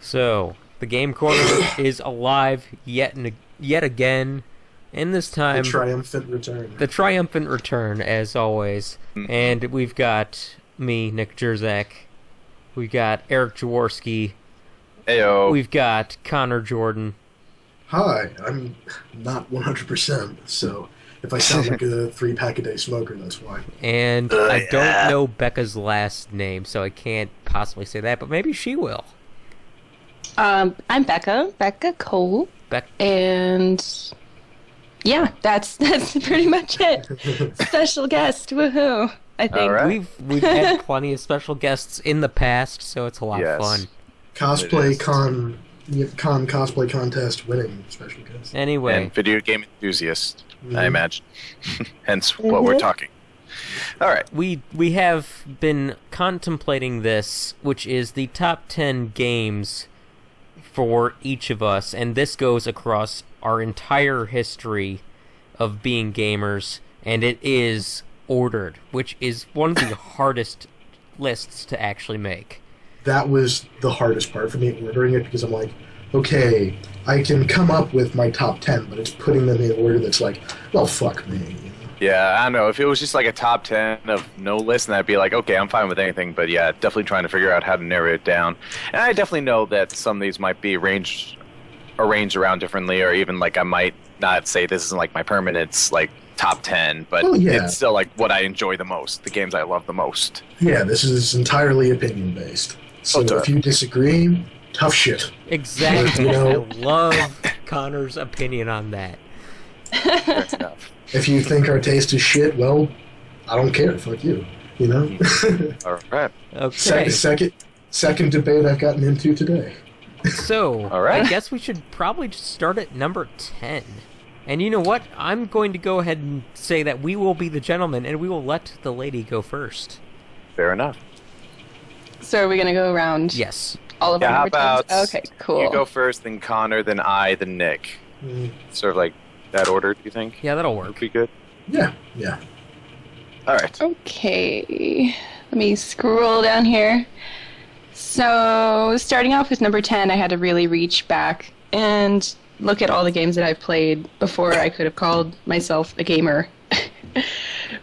So, the Game Corner is alive yet again, and this time... The triumphant return. The triumphant return, as always. And we've got me, Nick Jurczak. We've got Erik Jaworski. Heyo. We've got Connor Jordan. Hi, I'm not 100%, so if I sound like a 3-pack-a-day smoker, that's why. And I don't know Becca's last name, so I can't possibly say that, but maybe she will. I'm Becca Cole. And yeah, that's pretty much it. Special guest, woohoo! I think All right. We've had plenty of special guests in the past, so it's a lot of fun. Cosplay cosplay contest winning special guest. Anyway, and video game enthusiast, I imagine. Hence what we're talking. All right. We have been contemplating this, which is the top 10 games for each of us, and this goes across our entire history of being gamers, and it is ordered, which is one of the hardest lists to actually make. That was the hardest part for me, ordering it, because I'm like, okay, I can come up with my top 10, but it's putting them in order that's like, well, fuck me. Yeah, I don't know. If it was just like a top 10 of no list, then I'd be like, okay, I'm fine with anything. But yeah, definitely trying to figure out how to narrow it down. And I definitely know that some of these might be arranged around differently, or even like I might not say this isn't like my permanent like top 10, but it's still like what I enjoy the most, the games I love the most. Yeah, this is entirely opinion based. So if you disagree, tough shit. Exactly. You know? I love Connor's opinion on that. Fair enough. If you think our taste is shit, well, I don't care. Fuck you. You know? All right. Okay. Second debate I've gotten into today. So, all right. I guess we should probably just start at number 10. And you know what? I'm going to go ahead and say that we will be the gentleman, and we will let the lady go first. Fair enough. So are we going to go around? Yes. All of our how number tens? about Okay, cool. you go first, then Connor, then I, then Nick. Sort of like that order, do you think? Yeah, that'll work. Would be good. Yeah. All right. Okay, let me scroll down here. So, starting off with number 10, I had to really reach back and look at all the games that I've played before I could have called myself a gamer,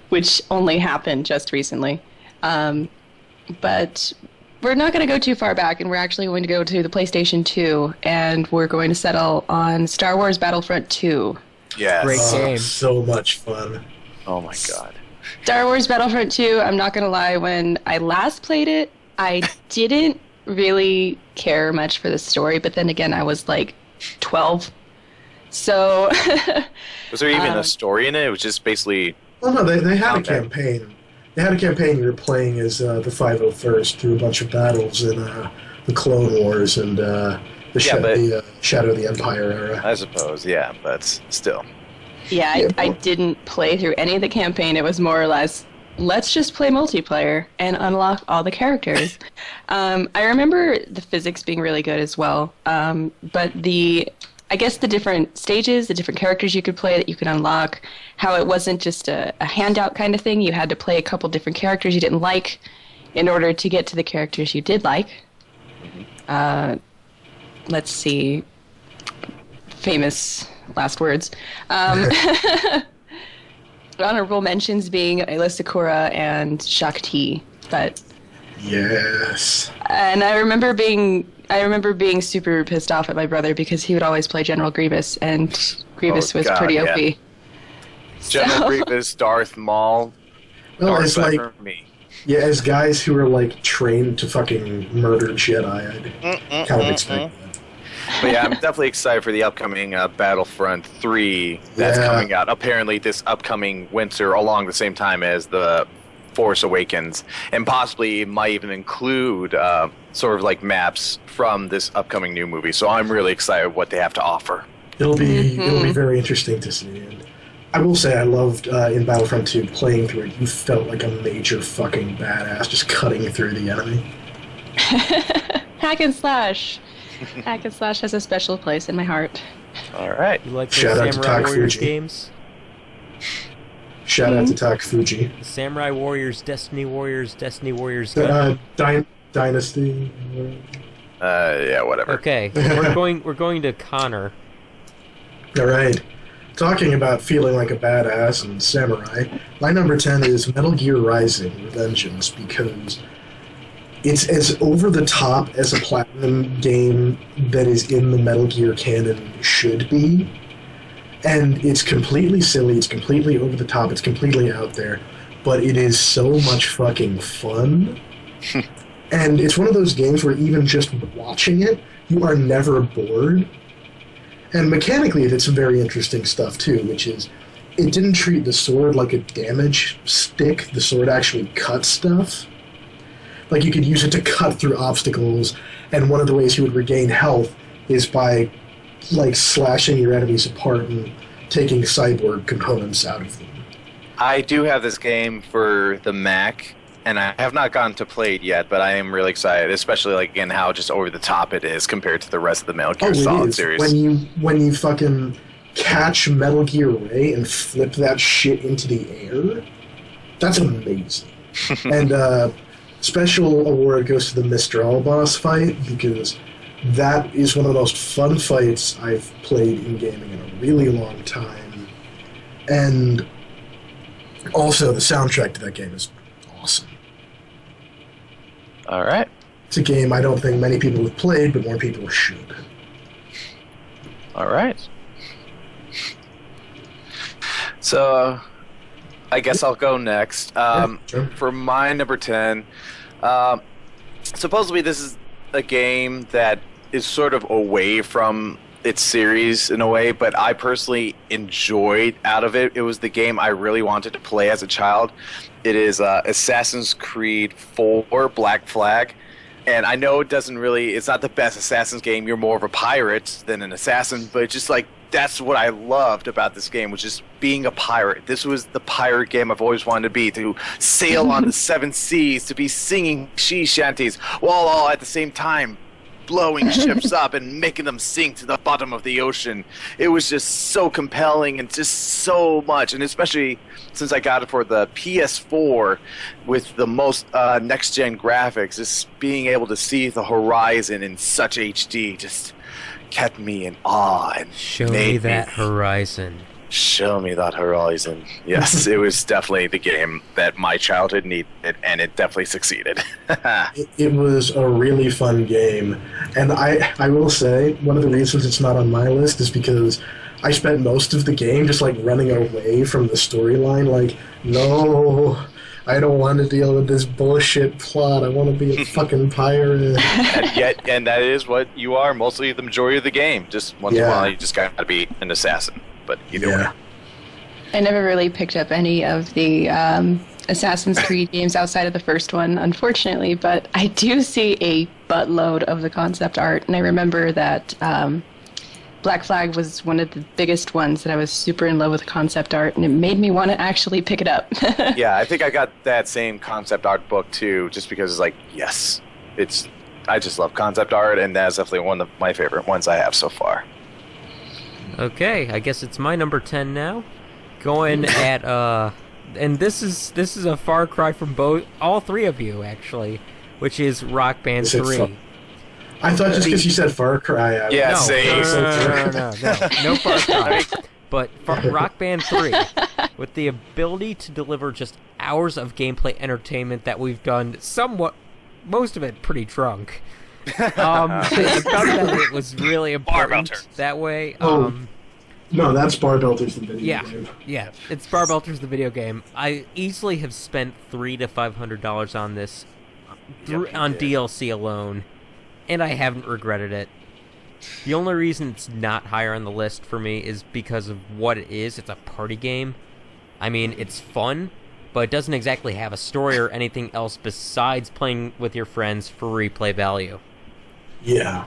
which only happened just recently. But we're not going to go too far back, and we're actually going to go to the PlayStation 2, and we're going to settle on Star Wars Battlefront 2. Yes. Great game. So much fun. Oh my god. Star Wars Battlefront 2, I'm not going to lie, when I last played it, I didn't really care much for the story, but then again, I was like 12. So... Was there even a story in it? It was just basically... Oh no, they had a campaign. They had a campaign. You were playing as the 501st through a bunch of battles in the Clone Wars and the Shadow of the Empire era. I suppose, yeah, but still. Yeah, I didn't play through any of the campaign. It was more or less, let's just play multiplayer and unlock all the characters. I remember the physics being really good as well, but I guess the different stages, the different characters you could play that you could unlock, how it wasn't just a handout kind of thing. You had to play a couple different characters you didn't like in order to get to the characters you did like. Let's see. Famous last words. Honorable mentions being Ayla Sakura and Shakti, but... Yes. And I remember being super pissed off at my brother because he would always play General Grievous, and Grievous was pretty OP. General Grievous, Darth Maul, Well, Darth it's like, for me. yeah, as guys who are like trained to fucking murder Jedi, I'd kind of expect that. But yeah, I'm definitely excited for the upcoming Battlefront 3 that's coming out. Apparently this upcoming winter along the same time as the Force Awakens, and possibly it might even include sort of like maps from this upcoming new movie. So I'm really excited what they have to offer. It'll be very interesting to see. And I will say I loved in Battlefront 2 playing through it. You felt like a major fucking badass just cutting through the enemy. Hack and slash. Hack and slash has a special place in my heart. All right. You like the Shout out to Samurai Warriors Fuji. games? Shout out to Tak Fuji. The Samurai Warriors, Destiny Warriors, Destiny Warriors Gundam. Dynasty. Yeah, whatever. Okay, we're going to Connor. All right. Talking about feeling like a badass and samurai, my number 10 is Metal Gear Rising: Revengeance, because it's as over the top as a Platinum game that is in the Metal Gear canon should be. And it's completely silly, it's completely over the top, it's completely out there, but it is so much fucking fun. And it's one of those games where even just watching it, you are never bored. And mechanically, it did some very interesting stuff, too, which is it didn't treat the sword like a damage stick. The sword actually cut stuff. Like, you could use it to cut through obstacles, and one of the ways you would regain health is by, like, slashing your enemies apart and taking cyborg components out of them. I do have this game for the Mac, and I have not gotten to play it yet, but I am really excited, especially, like, again, how just over the top it is compared to the rest of the Metal Gear Solid series. When you fucking catch Metal Gear Ray and flip that shit into the air, that's amazing. And special award goes to the Mistral boss fight, because that is one of the most fun fights I've played in gaming in a really long time. And also, the soundtrack to that game is awesome. All right. It's a game I don't think many people have played, but more people should. All right. So, I guess I'll go next. Sure. For my number 10, supposedly this is a game that is sort of away from its series in a way, but I personally enjoyed out of it. It was the game I really wanted to play as a child. It is Assassin's Creed 4 Black Flag. And I know it's not the best Assassin's game. You're more of a pirate than an assassin, but it's just like, that's what I loved about this game, was just being a pirate. This was the pirate game I've always wanted to be, to sail on the seven seas, to be singing sea shanties, while all at the same time blowing ships up and making them sink to the bottom of the ocean. It was just so compelling and just so much, and especially since I got it for the PS4 with the most next-gen graphics, just being able to see the horizon in such HD just kept me in awe and Show me that horizon. Show me that horizon. Yes, it was definitely the game that my childhood needed, and it definitely succeeded. It was a really fun game. And I will say, one of the reasons it's not on my list is because I spent most of the game just, like, running away from the storyline. Like, no, I don't want to deal with this bullshit plot. I want to be a fucking pirate. and that is what you are mostly the majority of the game. Just once in a while, you just got to be an assassin. But either way. I never really picked up any of the Assassin's Creed games outside of the first one, unfortunately, but I do see a buttload of the concept art, and I remember that Black Flag was one of the biggest ones that I was super in love with the concept art, and it made me want to actually pick it up. Yeah, I think I got that same concept art book too, just because it's like, yes, I just love concept art, and that's definitely one of my favorite ones I have so far. Okay, I guess it's my number 10 now. Going at and this is a far cry from all three of you actually, which is Rock Band 3. I thought just because you said Far Cry. No Far Cry. But Rock Band 3, with the ability to deliver just hours of gameplay entertainment that we've done most of it pretty drunk. I thought that it was really important that way. No, that's Bar Belters the video game. Yeah, it's Bar Belters the video game. I easily have spent $300 to $500 on this on DLC alone, and I haven't regretted it. The only reason it's not higher on the list for me is because of what it is. It's a party game. I mean, it's fun, but it doesn't exactly have a story or anything else besides playing with your friends for replay value. Yeah.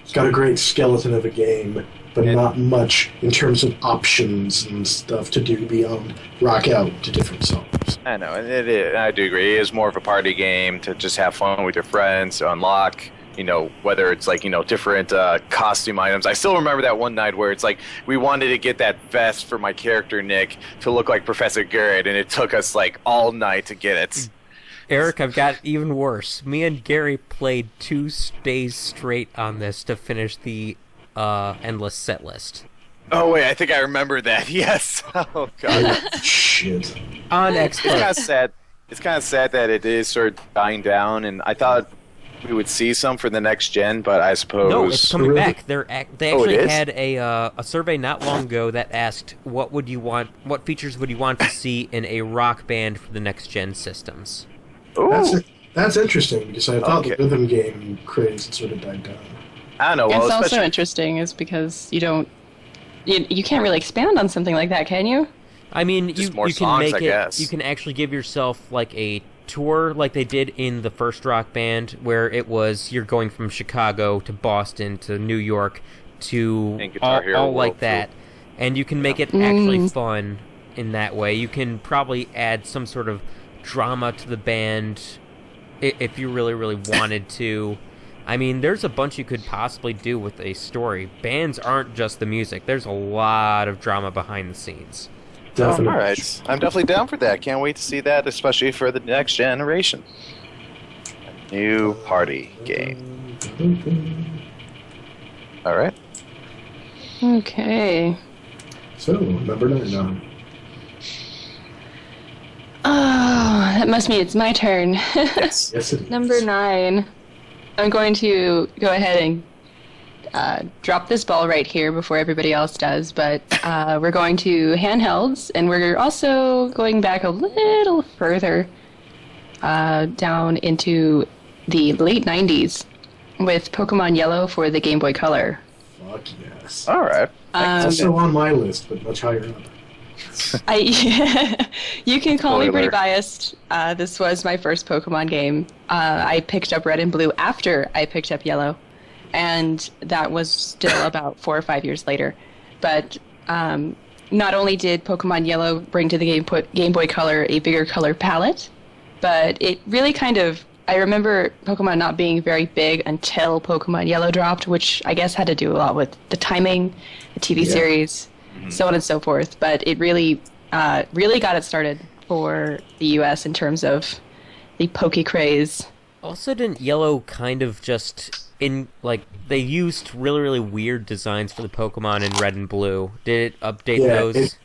It's got a great skeleton of a game, but not much in terms of options and stuff to do beyond rock out to different songs. I know, and it is, I do agree. It is more of a party game to just have fun with your friends, to unlock, whether it's like, different costume items. I still remember that one night where it's like we wanted to get that vest for my character, Nick, to look like Professor Garrett, and it took us like all night to get it. Eric, I've got even worse. Me and Gary played 2 days straight on this to finish the endless set list. Oh wait, I think I remember that. Yes. Oh god. Shit. On It's kind expert. of sad. It's kind of sad that it is sort of dying down, and I thought we would see some for the next gen, but I suppose No, it's coming Really? back. They Oh, actually it is? had a survey not long ago that asked what features would you want to see in a rock band for the next gen systems. Ooh, That's interesting because I thought Okay. the rhythm game craze had sort of died down. I don't know. Well, it's also especially interesting is because you can't really expand on something like that, can you? I mean, Just you more can songs, make I it. guess. You can actually give yourself like a tour, like they did in the first Rock Band, where it was you're going from Chicago to Boston to New York to And Guitar Hero all World like that, Tour. and you can make it actually fun in that way. You can probably add some sort of drama to the band if you really, really wanted to. I mean, there's a bunch you could possibly do with a story. Bands aren't just the music. There's a lot of drama behind the scenes. Definitely. all right. I'm definitely down for that. Can't wait to see that, especially for the next generation. A new party game. All right. Okay. So, number 9 now. Oh, that must mean it's my turn. Yes. Yes, it is. Number 9. I'm going to go ahead and drop this ball right here before everybody else does, but we're going to handhelds, and we're also going back a little further down into the late 90s with Pokemon Yellow for the Game Boy Color. Fuck yes. All right. Also on my list, but much higher up. You can call me pretty Spoiler. biased. This was my first Pokemon game. I picked up Red and Blue after I picked up Yellow, and that was still about 4 or 5 years later. But not only did Pokemon Yellow bring to the Game Boy Color a bigger color palette, but it really kind of... I remember Pokemon not being very big until Pokemon Yellow dropped, which I guess had to do a lot with the timing, the TV series, so on and so forth. But it really got it started for the U.S. in terms of the Poke craze. Also, didn't Yellow kind of just they used really, really weird designs for the Pokemon in Red and Blue? Did it update Yeah, those? it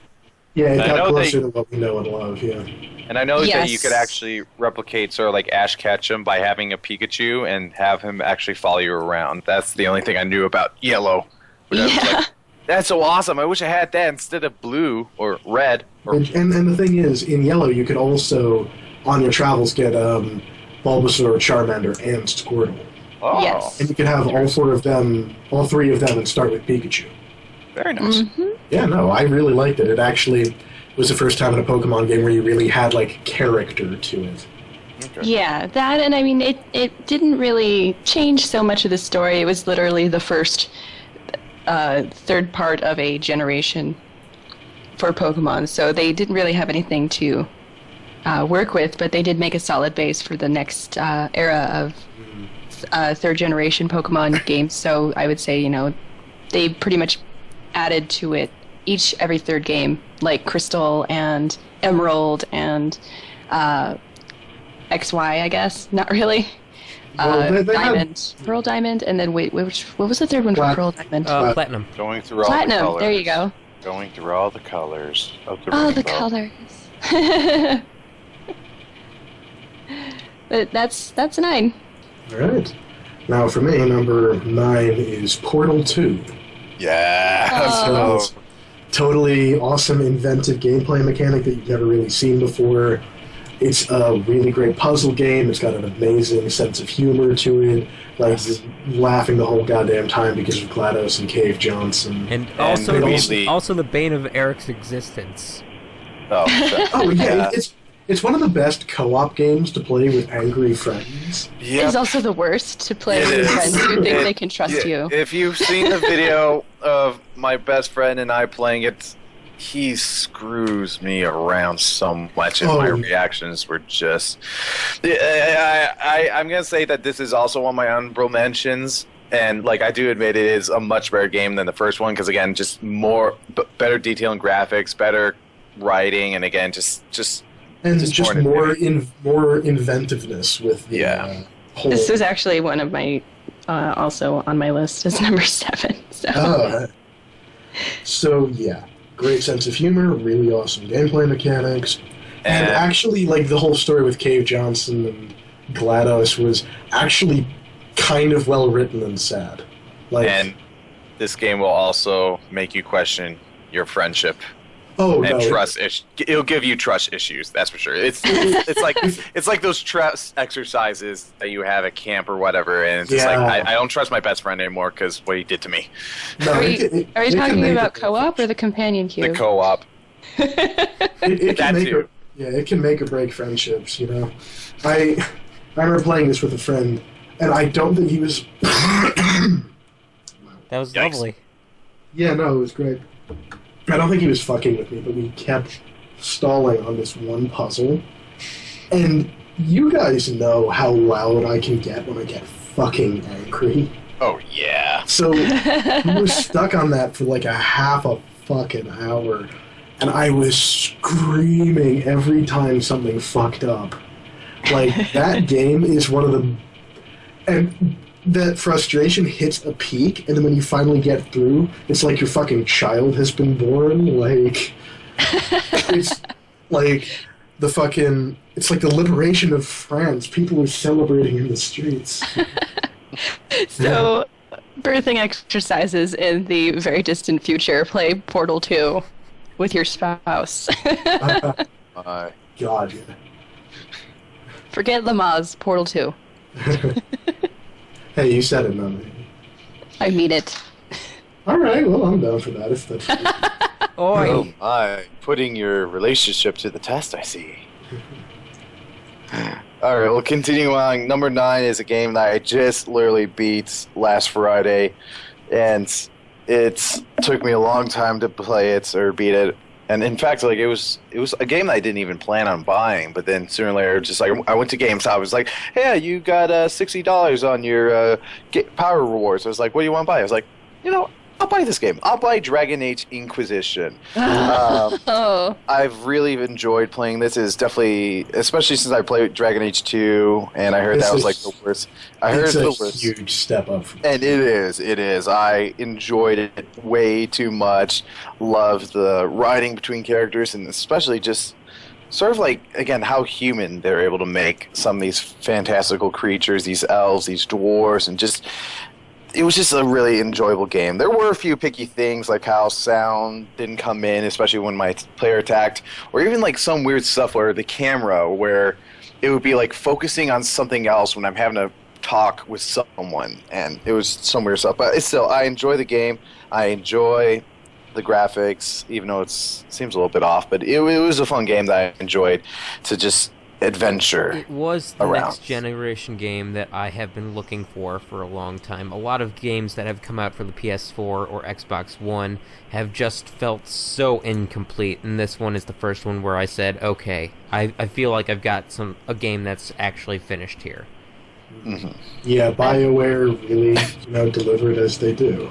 I got know closer to what we know and love, yeah. And I know that Yes. you could actually replicate sort of like Ash Ketchum by having a Pikachu and have him actually follow you around. That's the only thing I knew about Yellow. But I was Yeah. like, that's so awesome. I wish I had that instead of blue or red. Or And the thing is, in Yellow, you could also, on your travels, get Bulbasaur, Charmander, and Squirtle. oh, Yes. And you could have all 3 of them, and start with Pikachu. very nice. Yeah, no, I really liked it. It actually was the first time in a Pokemon game where you really had, like, character to it. Okay. Yeah, that, and I mean, it didn't really change so much of the story. It was literally the first third part of a generation for Pokemon, so they didn't really have anything to work with, but they did make a solid base for the next era of third generation Pokemon games. So I would say, they pretty much added to it every third game, like Crystal and Emerald and XY, I guess. Not really. Well, they had- Diamond, Pearl Diamond, and then what was the third one for Plat- Pearl Diamond? Platinum. Going through all Platinum. the colors. There you go. Going through all the colors of the Oh, rainbow. the colors. But that's 9. All right. Now, for me, number 9 is Portal 2. Yeah. So it's totally awesome, inventive gameplay mechanic that you've never really seen before. It's a really great puzzle game. It's got an amazing sense of humor to it. Like, you're laughing the whole goddamn time because of GLaDOS and Cave Johnson. And also, weirdly- also the bane of Eric's existence. Oh, shit. Oh, yeah, it's one of the best co-op games to play with angry friends. Yep. It's also the worst to play It with is. friends who think It- they can trust you. If you've seen the video of my best friend and I playing it, he screws me around so much, and my Oh. reactions were just. I'm gonna say that this is also one of my honorable mentions, and like I do admit, it is a much better game than the first one because again, just better detail and graphics, better writing, and again, just And just more inventiveness with the whole... This is actually one of my, also on my list as number 7. So. Oh, so yeah, great sense of humor, really awesome gameplay mechanics, and actually, like, the whole story with Cave Johnson and GLaDOS was actually kind of well written and sad. Like, and this game will also make you question your friendship. Oh, and no, trust it'll give you trust issues. That's for sure. It's like those trust exercises that you have at camp or whatever, and it's just like I don't trust my best friend anymore because what he did to me. No, are you talking about co-op or the companion cube? The co-op. It can make or break friendships. You know, I remember playing this with a friend, and I don't think he was. That was Yikes. lovely. Yeah, no, it was great. I don't think he was fucking with me, but we kept stalling on this one puzzle. And you guys know how loud I can get when I get fucking angry. Oh yeah. So we were stuck on that for like a half a fucking hour. And I was screaming every time something fucked up. Like, that game is one of the... And that frustration hits a peak, and then when you finally get through, it's like your fucking child has been born. Like, it's like the fucking... It's like the liberation of France. People are celebrating in the streets. So, birthing exercises in the very distant future. Play Portal 2 with your spouse. God, yeah. Forget Lamaze, Portal 2. Hey, you said it, man. I mean it. All right, well, I'm down for that. If that's... Oi. my, putting your relationship to the test, I see. Alright, well, continuing on. Number 9 is a game that I just literally beat last Friday, and it took me a long time to play it or beat it. And in fact, like, it was a game that I didn't even plan on buying, but then sooner or later, just like, I went to GameStop, I was like, hey, you got $60 on your Power Rewards. I was like, what do you want to buy? I was like, you know, I'll buy this game. I'll buy Dragon Age Inquisition. I've really enjoyed playing this. It's definitely, especially since I played Dragon Age 2, and I heard that was like the worst. I heard it's the worst. Huge step up. And it is. I enjoyed it way too much. Loved the writing between characters, and especially just sort of like, again, how human they're able to make some of these fantastical creatures, these elves, these dwarves, and just... It was just a really enjoyable game. There were a few picky things, like how sound didn't come in, especially when my player attacked, or even like some weird stuff where the camera, where it would be like focusing on something else when I'm having to talk with someone, and it was some weird stuff. But it's still, I enjoy the game. I enjoy the graphics, even though it seems a little bit off. But it was a fun game that I enjoyed to just adventure. It was the around. next generation game that I have been looking for a long time. A lot of games that have come out for the PS4 or Xbox One have just felt so incomplete, and this one is the first one where I said, okay, I feel like I've got a game that's actually finished here. Mm-hmm. Yeah, BioWare really, delivered as they do.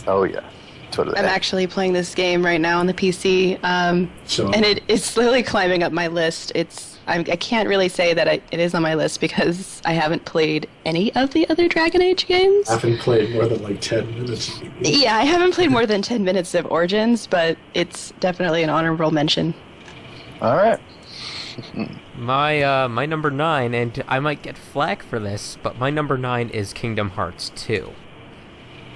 Oh yeah, totally. I'm actually playing this game right now on the PC, and it's slowly climbing up my list. I can't really say that it is on my list because I haven't played any of the other Dragon Age games. I haven't played more than like 10 minutes. Yeah, I haven't played more than 10 minutes of Origins, but it's definitely an honorable mention. All right. My number 9, and I might get flack for this, but my number 9 is Kingdom Hearts 2.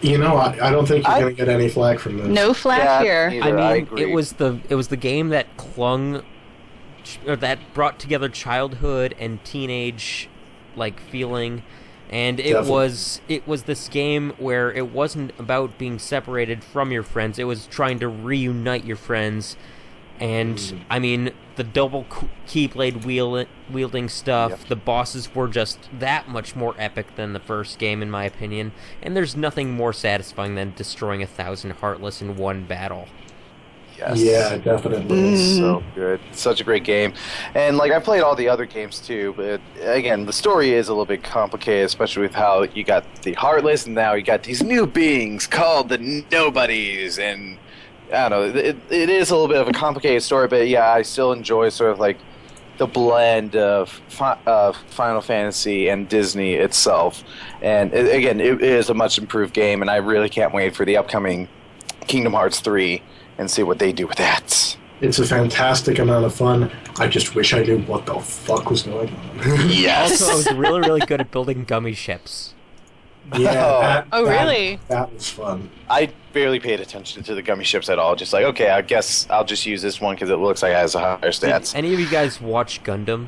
I don't think you're going to get any flack from this. No flack here. Neither, I agree. It was the game that clung, or that brought together childhood and teenage feeling, and it was this game where it wasn't about being separated from your friends. It was trying to reunite your friends, and I mean the double keyblade wielding stuff. Yep. The bosses were just that much more epic than the first game, in my opinion. And there's nothing more satisfying than destroying 1,000 Heartless in one battle. Yes. Yeah, definitely. It's so good. It's such a great game. And I played all the other games too, but again, the story is a little bit complicated, especially with how you got the Heartless and now you got these new beings called the Nobodies, and I don't know, it is a little bit of a complicated story, but yeah, I still enjoy sort of the blend of Final Fantasy and Disney itself. And again, it is a much improved game, and I really can't wait for the upcoming Kingdom Hearts 3 and see what they do with that. It's a fantastic amount of fun. I just wish I knew what the fuck was going on. Yes! Also, I was really, really good at building gummy ships. Yeah. Really? That was fun. I barely paid attention to the gummy ships at all. Just like, okay, I guess I'll just use this one because it looks like it has a higher stats. Did any of you guys watch Gundam?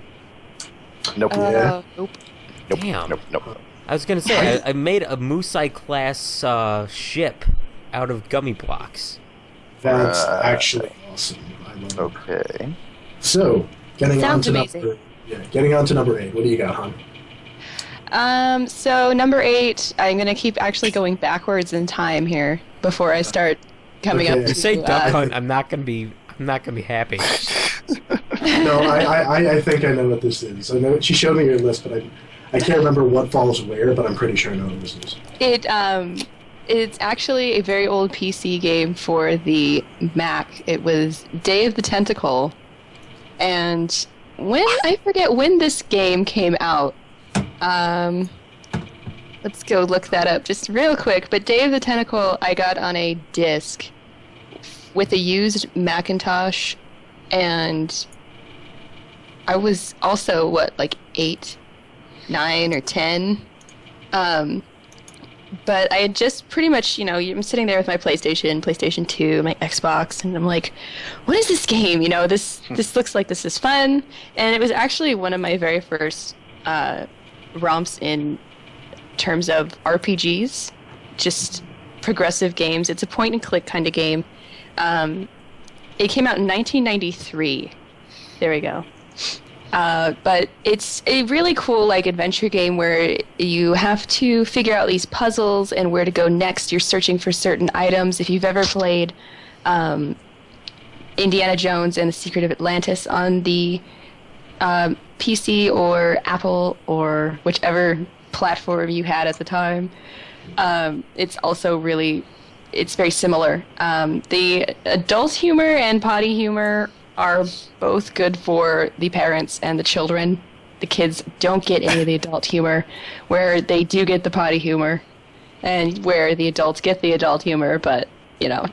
Nope. Yeah. Nope. Nope. Damn. Nope. I was gonna say, I made a Musai class ship out of gummy blocks. That's actually awesome. I love it. Okay. So, getting on Sounds to amazing. getting on to number 8. What do you got, hon? So number 8, I'm gonna keep actually going backwards in time here before I start coming Okay. up to You say Duck uh, Hunt, I'm not gonna be happy. No, I think I know what this is. I know she showed me your list, but I can't remember what falls where, but I'm pretty sure I know what this is. It's actually a very old PC game for the Mac. It was Day of the Tentacle, and I forget when this game came out. Let's go look that up just real quick. But Day of the Tentacle I got on a disc with a used Macintosh, and I was also, like 8, 9, or 10. But I had just pretty much, I'm sitting there with my PlayStation 2, my Xbox, and I'm like, what is this game? This looks like this is fun. And it was actually one of my very first romps in terms of RPGs, just progressive games. It's a point-and-click kind of game. It came out in 1993. There we go. But it's a really cool adventure game where you have to figure out these puzzles and where to go next. You're searching for certain items. If you've ever played Indiana Jones and the Secret of Atlantis on the PC or Apple or whichever platform you had at the time, it's also it's very similar. The adult humor and potty humor are both good for the parents and the children. The kids don't get any of the adult humor, where they do get the potty humor, and where the adults get the adult humor, but,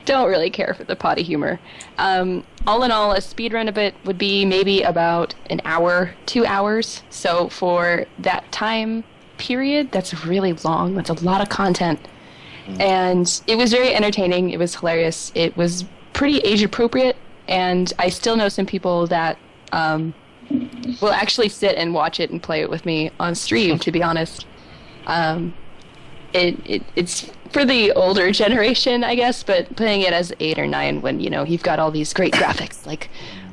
don't really care for the potty humor. All in all, a speedrun of it would be maybe about an hour, 2 hours. So for that time period, that's really long. That's a lot of content. And it was very entertaining. It was hilarious. It was pretty age appropriate. And I still know some people that will actually sit and watch it and play it with me on stream, to be honest. It's for the older generation, I guess, but playing it as 8 or 9 when, you've got all these great graphics like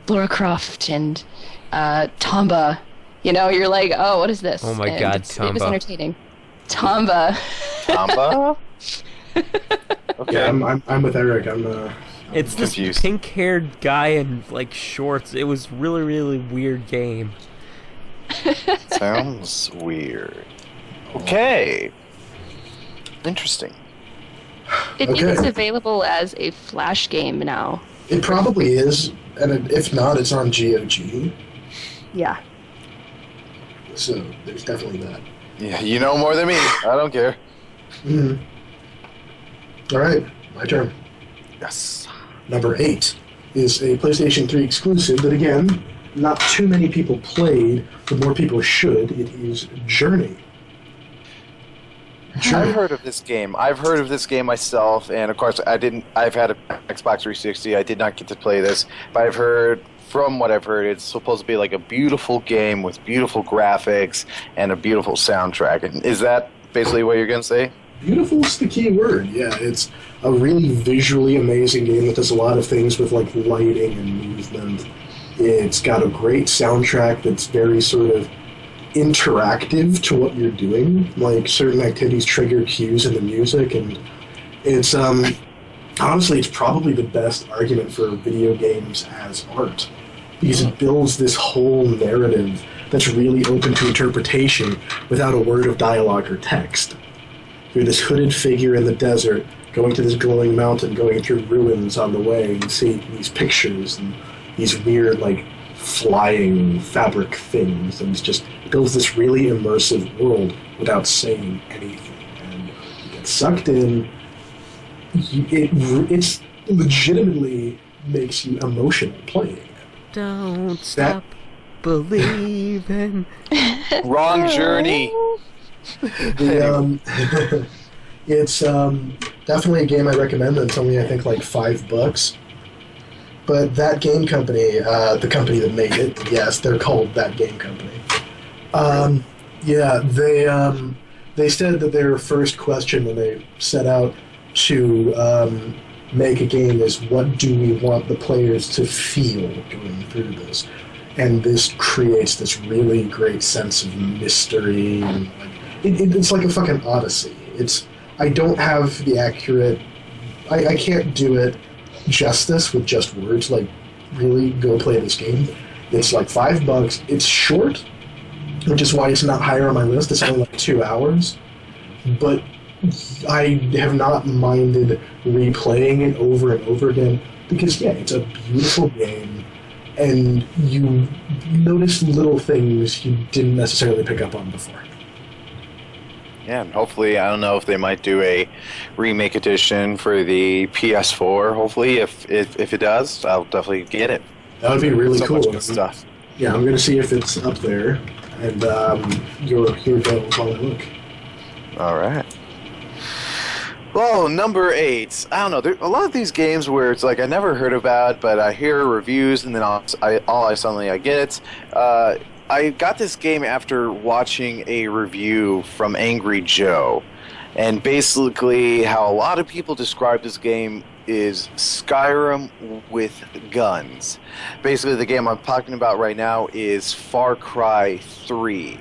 Lara Croft and Tomba, you're like, oh, what is this? Oh my And God, it was Tomba. entertaining. Tomba. Tomba? Okay. Yeah, I'm with Eric. It's this confused. pink-haired guy in shorts. It was really, really weird game. Sounds weird. Okay. Interesting. It Okay. is available as a Flash game now. It probably is, and if not, it's on GOG. Yeah. So there's definitely that. Yeah, you know more than me. I don't care. Mhm. All right, my turn. Yes. Number 8 is a PlayStation 3 exclusive that, again, not too many people played, but more people should. It is Journey. I've heard of this game. I've heard of this game myself, and of course, I've had an Xbox 360. I did not get to play this, but I've heard, from what I've heard, it's supposed to be like a beautiful game with beautiful graphics and a beautiful soundtrack. And is that basically what you're going to say? Beautiful's the key word. Yeah, it's a really visually amazing game that does a lot of things with lighting and movement. It's got a great soundtrack that's very sort of interactive to what you're doing. Like certain activities trigger cues in the music, and it's honestly it's probably the best argument for video games as art, because it builds this whole narrative that's really open to interpretation without a word of dialogue or text. You're this hooded figure in the desert, going to this glowing mountain, going through ruins on the way, and seeing these pictures and these weird, flying fabric things, and just builds this really immersive world without saying anything. And you get sucked in. It's legitimately makes you emotional playing it. Don't stop believing. Wrong journey. It's definitely a game I recommend. It's only, I think, like $5. But that game company, the company that made it, yes, they're called That Game Company. Yeah, they said that their first question when they set out to make a game is, what do we want the players to feel going through this? And this creates this really great sense of mystery. And it's like a fucking Odyssey. I don't have the accurate... I can't do it justice with just words. Like, really go play this game. It's like $5. It's short, which is why it's not higher on my list. It's only like 2 hours. But I have not minded replaying it over and over again because, yeah, it's a beautiful game, and you notice little things you didn't necessarily pick up on before. Yeah, and hopefully, I don't know if they might do a remake edition for the PS4. Hopefully, if it does, I'll definitely get it. That would be really so cool. Much good stuff. Yeah, I'm going to see if it's up there, and here we go while I look. All right. Well, number 8. I don't know. There a lot of these games where it's like I never heard about, but I hear reviews, and then suddenly I get it. I got this game after watching a review from Angry Joe, and basically how a lot of people describe this game is Skyrim with guns. Basically, the game I'm talking about right now is Far Cry 3.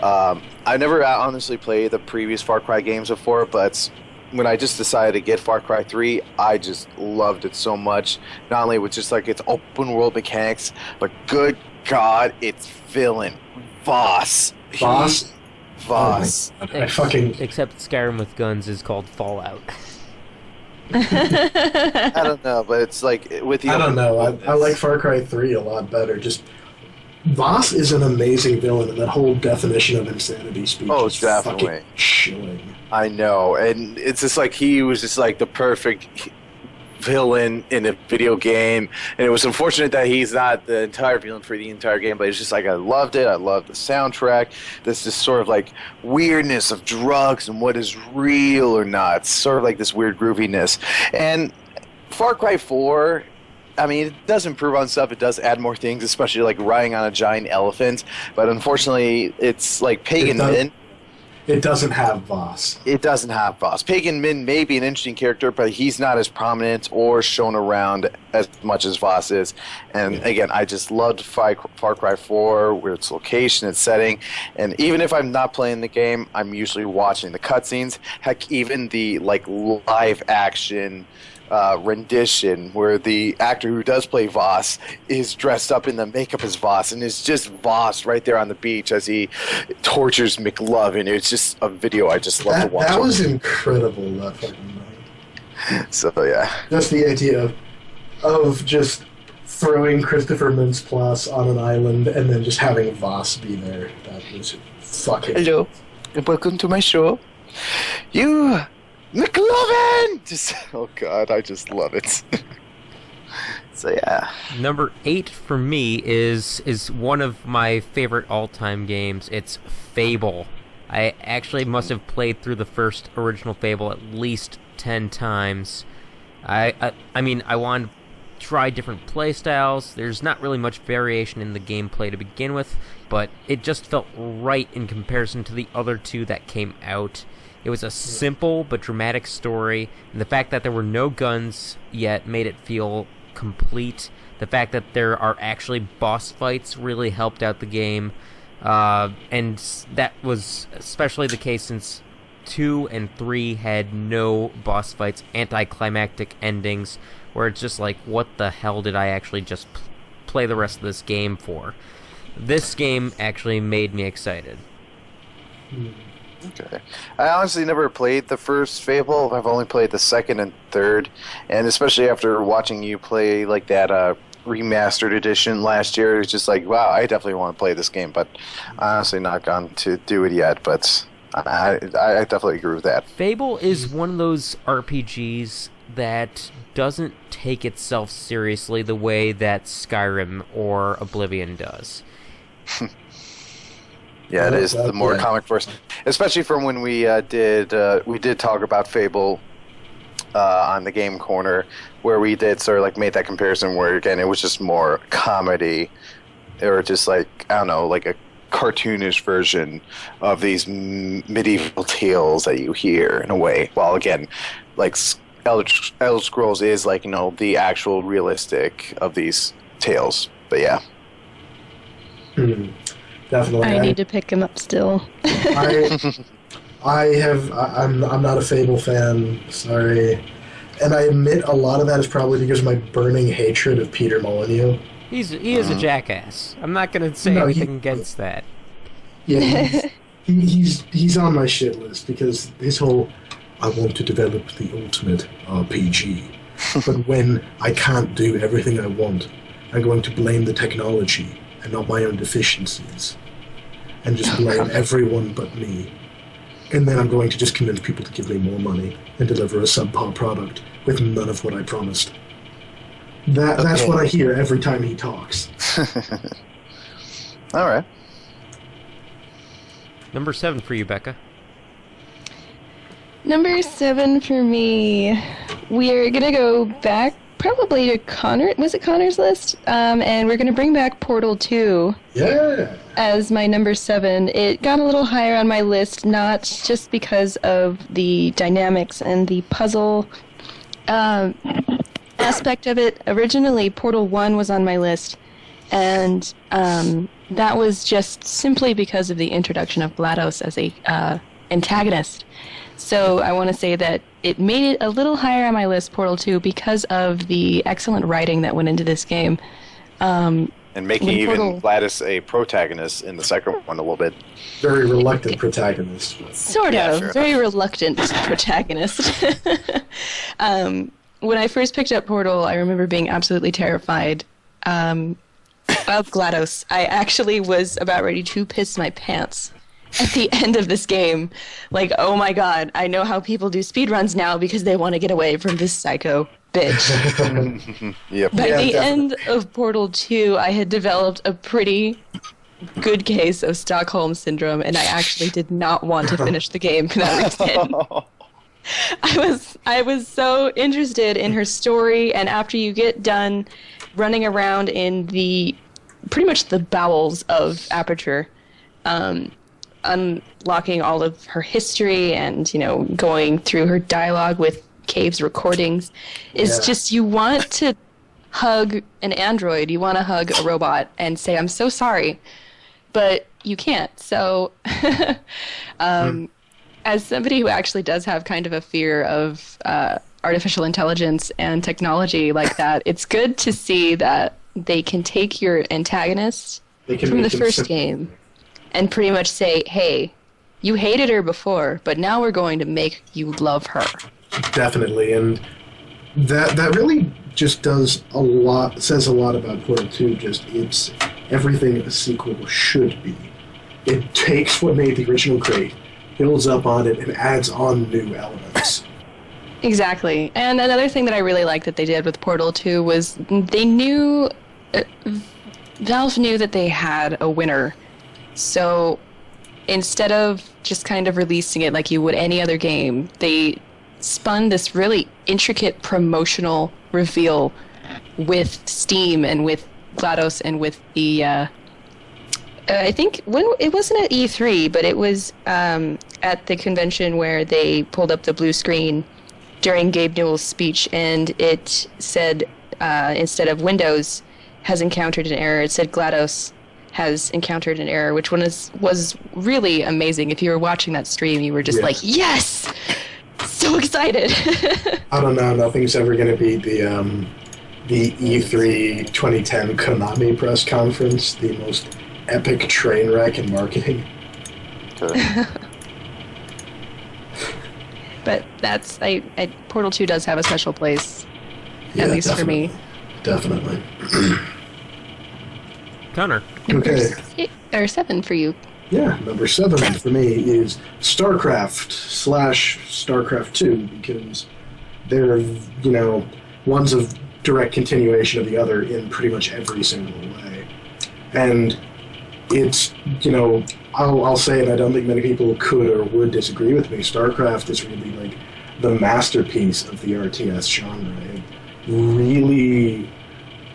I never honestly played the previous Far Cry games before, but when I just decided to get Far Cry 3, I just loved it so much. Not only with just like its open world mechanics, but good God, its villain, Voss. Voss? Voss. Oh I fucking... Except Skyrim with guns is called Fallout. I don't know, but it's like with the... I don't know. I like Far Cry 3 a lot better. Just... Voss is an amazing villain, and that whole definition of insanity speech is definitely fucking chilling. I know, and it's just like he was just like the perfect villain in a video game, and it was unfortunate that he's not the entire villain for the entire game, but it's just like I loved it. I loved the soundtrack. This sort of like weirdness of drugs and what is real or not. It's sort of like this weird grooviness. And Far Cry 4, I mean, it does improve on stuff. It does add more things, especially like riding on a giant elephant. But unfortunately, it's like Pagan Min. It doesn't have Voss. It doesn't have Voss. Pagan Min may be an interesting character, but he's not as prominent or shown around as much as Voss is. And again, I just loved Far Cry 4 with its location, its setting. And even if I'm not playing the game, I'm usually watching the cutscenes. Heck, even the like live action rendition where the actor who does play Voss is dressed up in the makeup as Voss and is just Voss right there on the beach as he tortures McLovin. It's just a video I just love to watch. That was incredible, that fucking night. So, yeah. Just the idea of just throwing Christopher Mintz-Plasse on an island and then just having Voss be there. That was fucking... Hello, and welcome to my show. You... McLovin! Just, oh God, I just love it. So yeah. Number 8 for me is one of my favorite all-time games. It's Fable. I actually must have played through the first original Fable at least 10 times. I mean, I want to try different playstyles. There's not really much variation in the gameplay to begin with, but it just felt right in comparison to the other two that came out. It was a simple but dramatic story, and the fact that there were no guns yet made it feel complete. The fact that there are actually boss fights really helped out the game, and that was especially the case since 2 and 3 had no boss fights, anticlimactic endings, where it's just like, what the hell did I actually just play the rest of this game for? This game actually made me excited. Okay. I honestly never played the first Fable. I've only played the second and third, and especially after watching you play like that remastered edition last year. It's just like, wow, I definitely want to play this game, but honestly not gone to do it yet. But I definitely agree with that. Fable is one of those RPGs that doesn't take itself seriously the way that Skyrim or Oblivion does. Yeah, it is the more comic version, especially from when we did talk about Fable on the Game Corner, where we did sort of like made that comparison where again it was just more comedy, or just like I don't know, like a cartoonish version of these medieval tales that you hear in a way. While again, like Elder Scrolls is like the actual realistic of these tales. But yeah. Definitely. I need to pick him up still. I'm not a Fable fan, sorry. And I admit a lot of that is probably because of my burning hatred of Peter Molyneux. He is a jackass. I'm not going to say anything against that. Yeah, he's on my shit list because his whole, I want to develop the ultimate RPG. But when I can't do everything I want, I'm going to blame the technology and not my own deficiencies. And just blame everyone but me. And then I'm going to just convince people to give me more money and deliver a subpar product with none of what I promised. That's what I hear every time he talks. All right. Number 7 for you, Becca. Number 7 for me. We're going to go back probably to Connor. Was it Connor's list? And we're going to bring back Portal 2. Yeah. As my number 7. It got a little higher on my list, not just because of the dynamics and the puzzle aspect of it. Originally, Portal 1 was on my list, and that was just simply because of the introduction of GLaDOS as a antagonist. So I want to say that it made it a little higher on my list, Portal 2, because of the excellent writing that went into this game. And making even GLaDOS a protagonist in the second one a little bit. Very reluctant protagonist. Sort of. Sure. Very reluctant protagonist. When I first picked up Portal, I remember being absolutely terrified of GLaDOS. I actually was about ready to piss my pants at the end of this game. Like, oh my god, I know how people do speedruns now because they want to get away from this psycho bitch. Yep. By the end of Portal 2, I had developed a pretty good case of Stockholm Syndrome, and I actually did not want to finish the game for that reason. I was so interested in her story, and after you get done running around in pretty much the bowels of Aperture, unlocking all of her history and, going through her dialogue with Cave's recordings, is just, you want to hug an android, you want to hug a robot and say, I'm so sorry, but you can't. So, as somebody who actually does have kind of a fear of artificial intelligence and technology like that, it's good to see that they can take your antagonist from the first game and pretty much say, hey, you hated her before, but now we're going to make you love her. Definitely, and that really just says a lot about Portal 2. Just, it's everything a sequel should be. It takes what made the original great, builds up on it, and adds on new elements. Exactly. And another thing that I really liked that they did with Portal 2 was they knew... Valve knew that they had a winner. So instead of just kind of releasing it like you would any other game, they spun this really intricate promotional reveal with Steam and with GLaDOS and with the... I think it wasn't at E3, but it was at the convention where they pulled up the blue screen during Gabe Newell's speech, and it said, instead of Windows has encountered an error, it said GLaDOS has encountered an error, which was really amazing. If you were watching that stream, you were just like, yes! So excited! I don't know, nothing's ever going to beat the E3 2010 Konami press conference, the most epic train wreck in marketing. But Portal 2 does have a special place, at least definitely. for me. definitely. Connor. Okay. Or 7 for you. Yeah, number 7 for me is StarCraft/StarCraft 2, because they're, one's a direct continuation of the other in pretty much every single way. And it's, I'll say it, I don't think many people could or would disagree with me. StarCraft is really like the masterpiece of the RTS genre.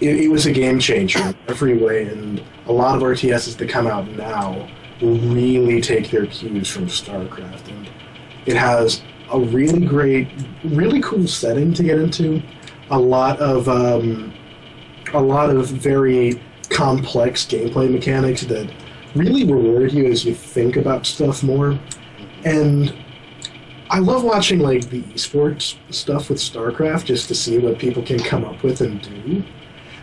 It was a game changer in every way, and a lot of RTSs that come out now really take their cues from StarCraft, and it has a really great, really cool setting to get into. A lot of very complex gameplay mechanics that really reward you as you think about stuff more. And I love watching like the esports stuff with StarCraft just to see what people can come up with and do.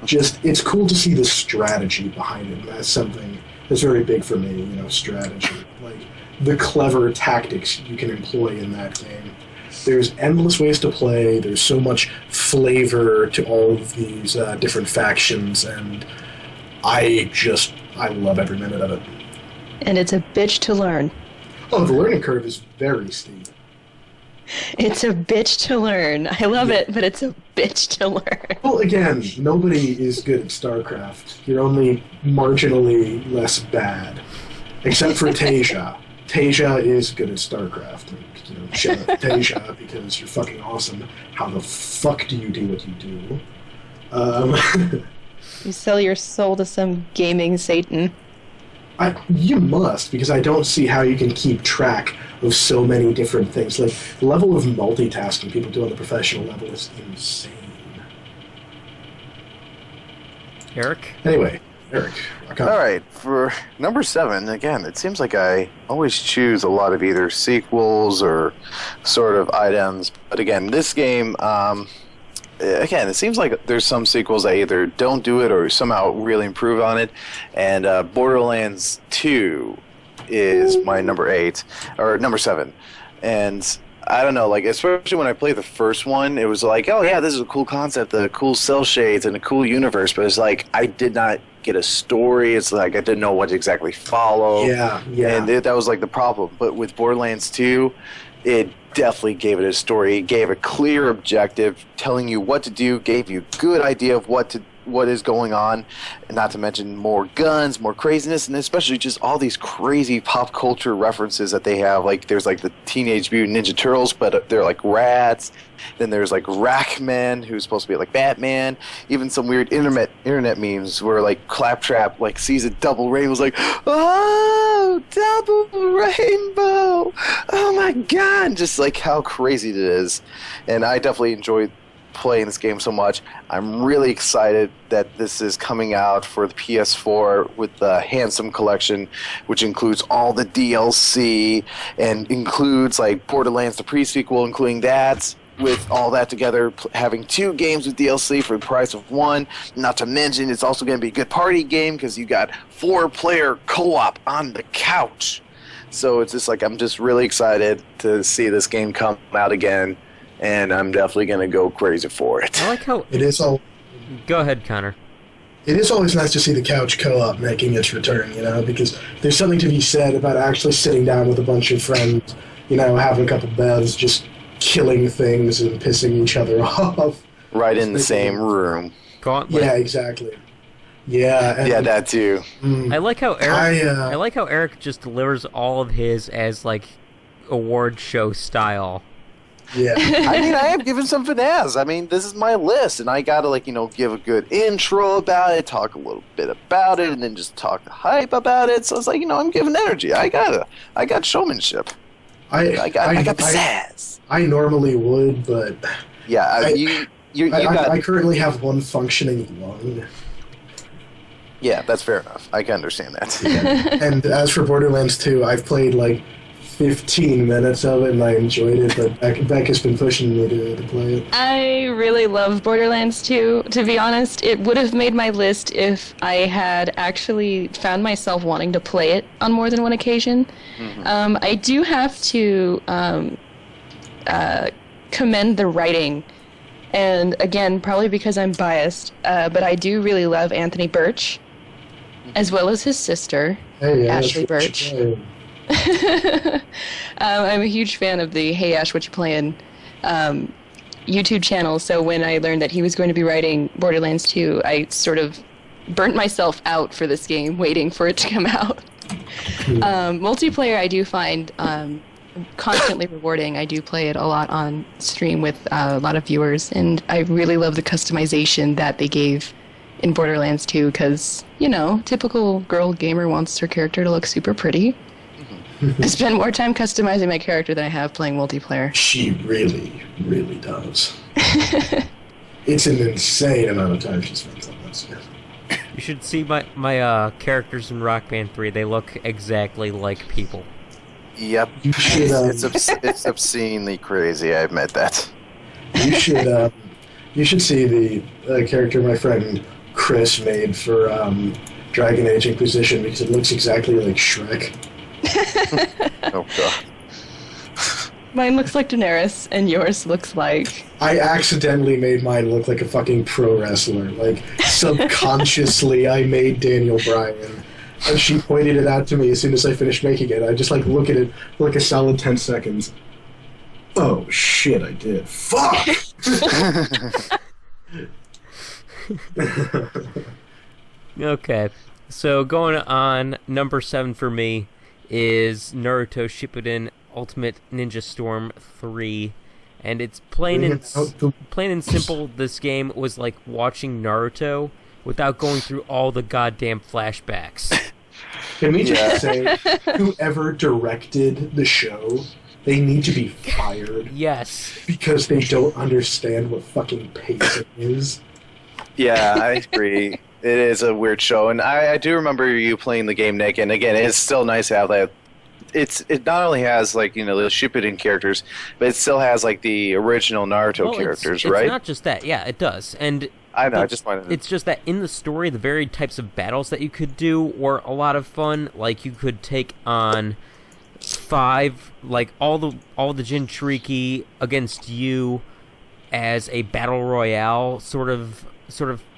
It's cool to see the strategy behind it. And that's something that's very big for me, strategy. Like the clever tactics you can employ in that game. There's endless ways to play. There's so much flavor to all of these different factions, and I love every minute of it. And it's a bitch to learn. Oh, the learning curve is very steep. It's a bitch to learn. I love it, but it's a bitch to learn. Well, again, nobody is good at StarCraft. You're only marginally less bad. Except for Tasia. Tasia is good at StarCraft. And, shout out to Tasia because you're fucking awesome. How the fuck do you do what you do? You sell your soul to some gaming Satan. You must, because I don't see how you can keep track of so many different things. Like, the level of multitasking people do on the professional level is insane. Eric? Anyway, Eric. All right, for number 7, again, it seems like I always choose a lot of either sequels or sort of items. But again, this game, again, it seems like there's some sequels that either don't do it or somehow really improve on it. And Borderlands 2 is my number 8, or number 7. And I don't know, like, especially when I played the first one, it was like, oh yeah, this is a cool concept, the cool cell shades and a cool universe, but it's like, I did not get a story. It's like, I didn't know what to exactly follow. Yeah. And that was like the problem. But with Borderlands 2, it definitely gave it a story. It gave a clear objective, telling you what to do, gave you a good idea of what is going on, and not to mention more guns, more craziness, and especially just all these crazy pop culture references that they have. Like, there's like the Teenage Mutant Ninja Turtles, but they're like rats. Then there's like Rackman, who's supposed to be like Batman. Even some weird internet memes where like Claptrap like sees a double rainbow, like, oh, double rainbow! Oh my god! Just like how crazy it is, and I definitely enjoyed playing this game so much. I'm really excited that this is coming out for the PS4 with the Handsome Collection, which includes all the DLC and includes like Borderlands the pre-sequel, including that, with all that together, having 2 games with DLC for the price of 1. Not to mention, it's also going to be a good party game because you got 4-player co-op on the couch. So it's just like, I'm just really excited to see this game come out again, and I'm definitely going to go crazy for it. I like how... It is all... Go ahead, Connor. It is always nice to see the couch co-op making its return, because there's something to be said about actually sitting down with a bunch of friends, having a couple bevs, just killing things and pissing each other off. Right in the same room. Gauntlet. Yeah, exactly. Yeah. Yeah, that too. I like how Eric. I like how Eric just delivers all of his as like award show style. Yeah. I mean, I have given some finesse. I mean, this is my list, and I gotta give a good intro about it, talk a little bit about it, and then just talk hype about it. So it's like, I'm giving energy. I got showmanship. I got pizzazz. I normally would, but yeah, I currently have one functioning lung. Yeah, that's fair enough. I can understand that. Yeah. And as for Borderlands 2, I've played like 15 minutes of it and I enjoyed it, but Becca's been pushing me to play it. I really love Borderlands 2. To be honest, it would have made my list if I had actually found myself wanting to play it on more than one occasion. Mm-hmm. I do have to commend the writing And again, probably because I'm biased, but I do really love Anthony Birch, as well as his sister, Hey, Ashley that's what Birch. you play. I'm a huge fan of the Hey Ash, What You Playin' YouTube channel, so when I learned that he was going to be writing Borderlands 2, I sort of burnt myself out for this game, waiting for it to come out. Multiplayer I do find constantly rewarding. I do play it a lot on stream with a lot of viewers, and I really love the customization that they gave in Borderlands 2, because, you know, typical girl gamer wants her character to look super pretty. I spend more time customizing my character than I have playing multiplayer. She really, really does. It's an insane amount of time she spends on this. You should see my characters in Rock Band 3. They look exactly like people. Yep. You should, It's obscenely crazy, I admit that. You should see the character my friend Chris made for Dragon Age Inquisition, because it looks exactly like Shrek. Oh, God. Mine looks like Daenerys, and yours looks like... I accidentally made mine look like a fucking pro wrestler. Like, subconsciously, I made Daniel Bryan. And she pointed it out to me as soon as I finished making it. I just, like, look at it for, like, a solid 10 seconds. Oh, shit, I did. Fuck! Okay, so going on, number 7 for me is Naruto Shippuden Ultimate Ninja Storm 3, and it's plain and simple. This game was like watching Naruto without going through all the goddamn flashbacks. Can we just say, whoever directed the show, they need to be fired. Yes. Because they don't understand what fucking pacing is. Yeah, I agree. It is a weird show, and I do remember you playing the game, Nick, and again, it's still nice to have that. It not only has, like, you know, the Shippuden characters, but it still has, like, the original Naruto characters, right? It's not just that. Yeah, it does. And I know, I just wanted to... It's just that in the story, the varied types of battles that you could do were a lot of fun. Like, you could take on 5, like, all the Jinchuriki against you as a battle royale sort of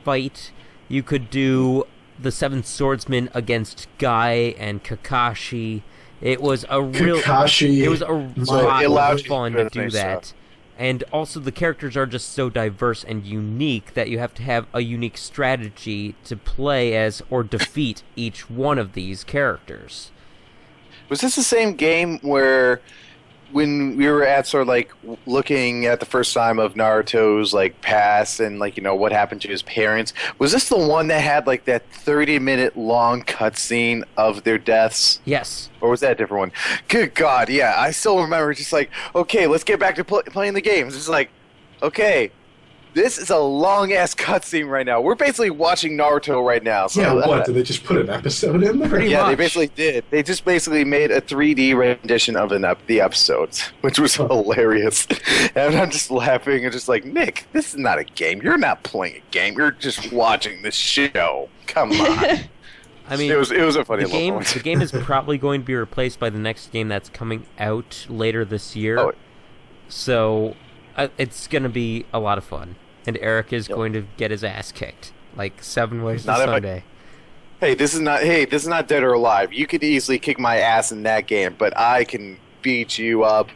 fight. You could do the 7 swordsmen against Guy and Kakashi. It was a lot of fun to do that. And also the characters are just so diverse and unique that you have to have a unique strategy to play as or defeat each one of these characters. Was this the same game where when we were at sort of like looking at the first time of Naruto's like past and like, you know, what happened to his parents, was this the one that had like that 30-minute long cutscene of their deaths? Yes. Or was that a different one? Good God, yeah. I still remember just like, okay, let's get back to playing the games. It's like, okay, this is a long-ass cutscene right now. We're basically watching Naruto right now. So yeah, what? Did they just put an episode in there? Pretty yeah, much. They basically did. They just basically made a 3D rendition of the episodes, which was hilarious. And I'm just laughing and just like, Nick, this is not a game. You're not playing a game. You're just watching this show. Come on. I mean, it was a funny little game. moment. The game is probably going to be replaced by the next game that's coming out later this year. Oh. So it's going to be a lot of fun. And Eric is going to get his ass kicked, like 7 ways to Sunday. Hey, this is not Dead or Alive. You could easily kick my ass in that game, but I can beat you up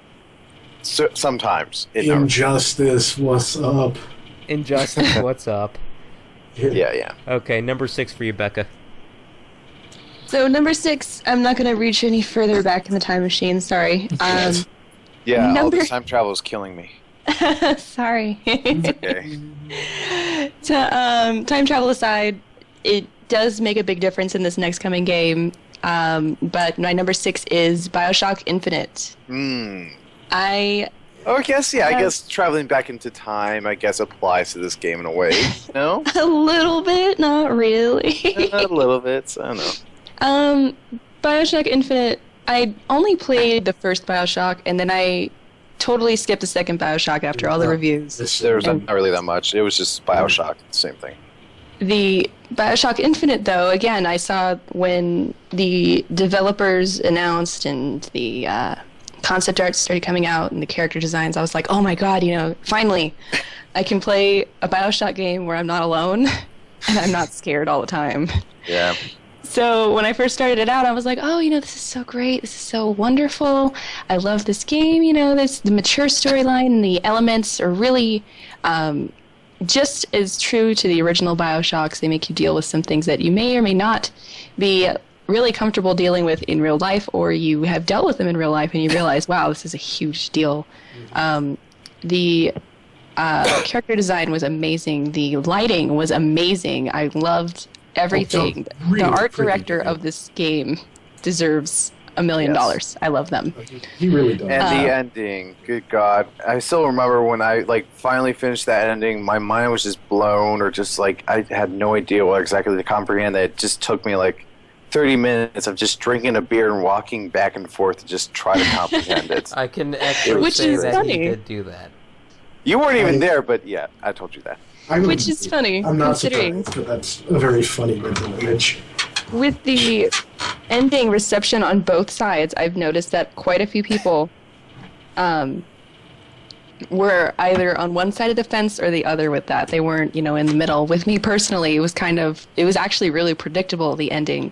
sometimes. Injustice, what's up? Injustice, what's up? Yeah. Okay, number 6 for you, Becca. So number 6, I'm not going to reach any further back in the time machine, sorry. Yeah, all this time travel is killing me. Sorry. Okay. Time travel aside, it does make a big difference in this next coming game. But my number 6 is BioShock Infinite. I guess traveling back into time, I guess, applies to this game in a way. No? A little bit, not really. A little bit, I don't know. BioShock Infinite, I only played the first BioShock, and then I totally skipped the second BioShock after all the reviews. There was not really that much. It was just BioShock, same thing. The BioShock Infinite, though, again, I saw when the developers announced and the concept art started coming out and the character designs, I was like, oh my god, you know, finally. I can play a BioShock game where I'm not alone and I'm not scared all the time. Yeah. So when I first started it out, I was like, oh, this is so great. This is so wonderful. I love this game. The mature storyline and the elements are really just as true to the original BioShocks. They make you deal with some things that you may or may not be really comfortable dealing with in real life, or you have dealt with them in real life and you realize, wow, this is a huge deal. The character design was amazing. The lighting was amazing. I loved everything. Really the art pretty director game. of this game deserves $1 million. I love them. He really does. And the ending, good God. I still remember when I finally finished that ending, my mind was just blown, or just I had no idea what exactly to comprehend. That it just took me 30 minutes of just drinking a beer and walking back and forth to just try to comprehend it. I can actually Which say is that funny. he did do that. You weren't even there, but yeah, I told you that. Which is funny, I'm not considering surprised, but that's a very funny mental image. with the ending reception on both sides, I've noticed that quite a few people were either on one side of the fence or the other with that. They weren't, in the middle. With me personally, it was actually really predictable, the ending.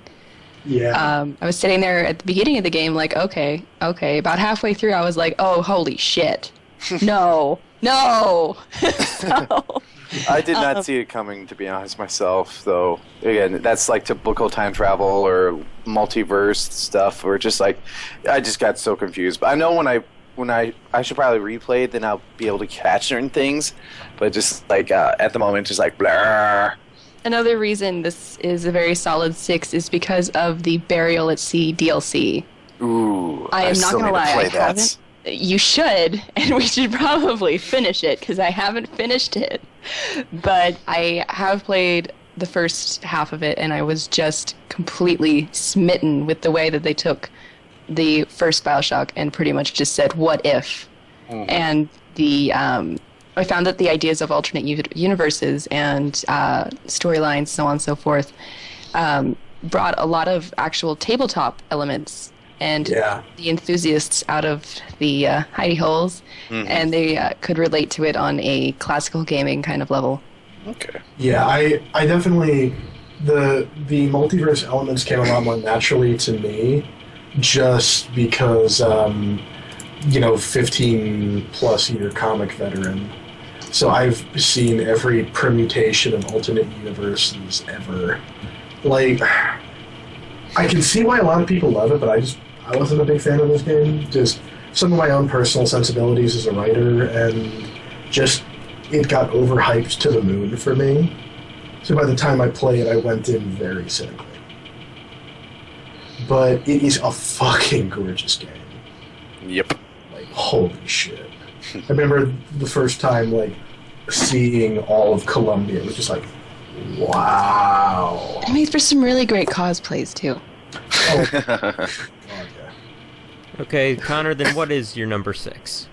Yeah. I was sitting there at the beginning of the game okay. About halfway through, I was like, oh, holy shit. No. So, I did not see it coming, to be honest, myself, though. Again, that's typical time travel or multiverse stuff, or just I just got so confused. But I know when I should probably replay it, then I'll be able to catch certain things. But just at the moment, just blur. another reason this is a very solid 6 is because of the Burial at Sea DLC. Ooh, I am not still going to need lie, play I that. haven't. You should, and we should probably finish it, because I haven't finished it. But I have played the first half of it, and I was just completely smitten with the way that they took the first BioShock and pretty much just said, what if? Mhm. And I found that the ideas of alternate universes and storylines, so on and so forth, brought a lot of actual tabletop elements and Yeah. the enthusiasts out of the hidey holes, Mhm. and they could relate to it on a classical gaming kind of level. Okay. Yeah, I definitely the multiverse elements came a lot more naturally to me, just because 15 plus year comic veteran. So I've seen every permutation of alternate universes ever. I can see why a lot of people love it, but I wasn't a big fan of this game. Just some of my own personal sensibilities as a writer, and just it got overhyped to the moon for me. So by the time I played, I went in very cynically. But it is a fucking gorgeous game. Yep. Holy shit. I remember the first time, seeing all of Colombia. It was just wow. It made for some really great cosplays, too. Oh, God, yeah. Okay, Connor, then what is your number 6?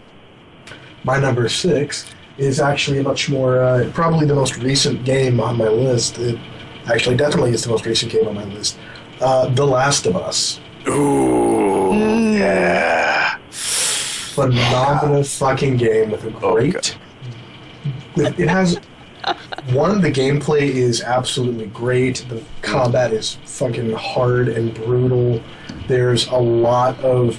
My number 6 is actually a much more, probably the most recent game on my list. It actually definitely is the most recent game on my list. The Last of Us. Ooh, yeah. Phenomenal fucking game with a great... It has... the gameplay is absolutely great. The combat is fucking hard and brutal. There's a lot of...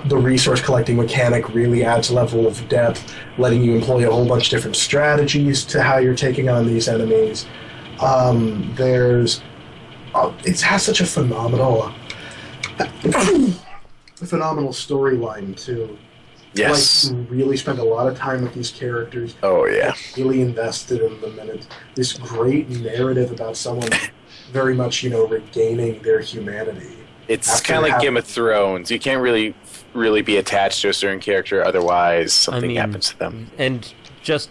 the resource collecting mechanic really adds a level of depth, letting you employ a whole bunch of different strategies to how you're taking on these enemies. It has such a phenomenal storyline too. Yes. You really spend a lot of time with these characters. Oh, yeah. Really invested in them, and it's this great narrative about someone very much, regaining their humanity. It's After kind of like having- Game of Thrones. You can't really be attached to a certain character, otherwise something happens to them. And just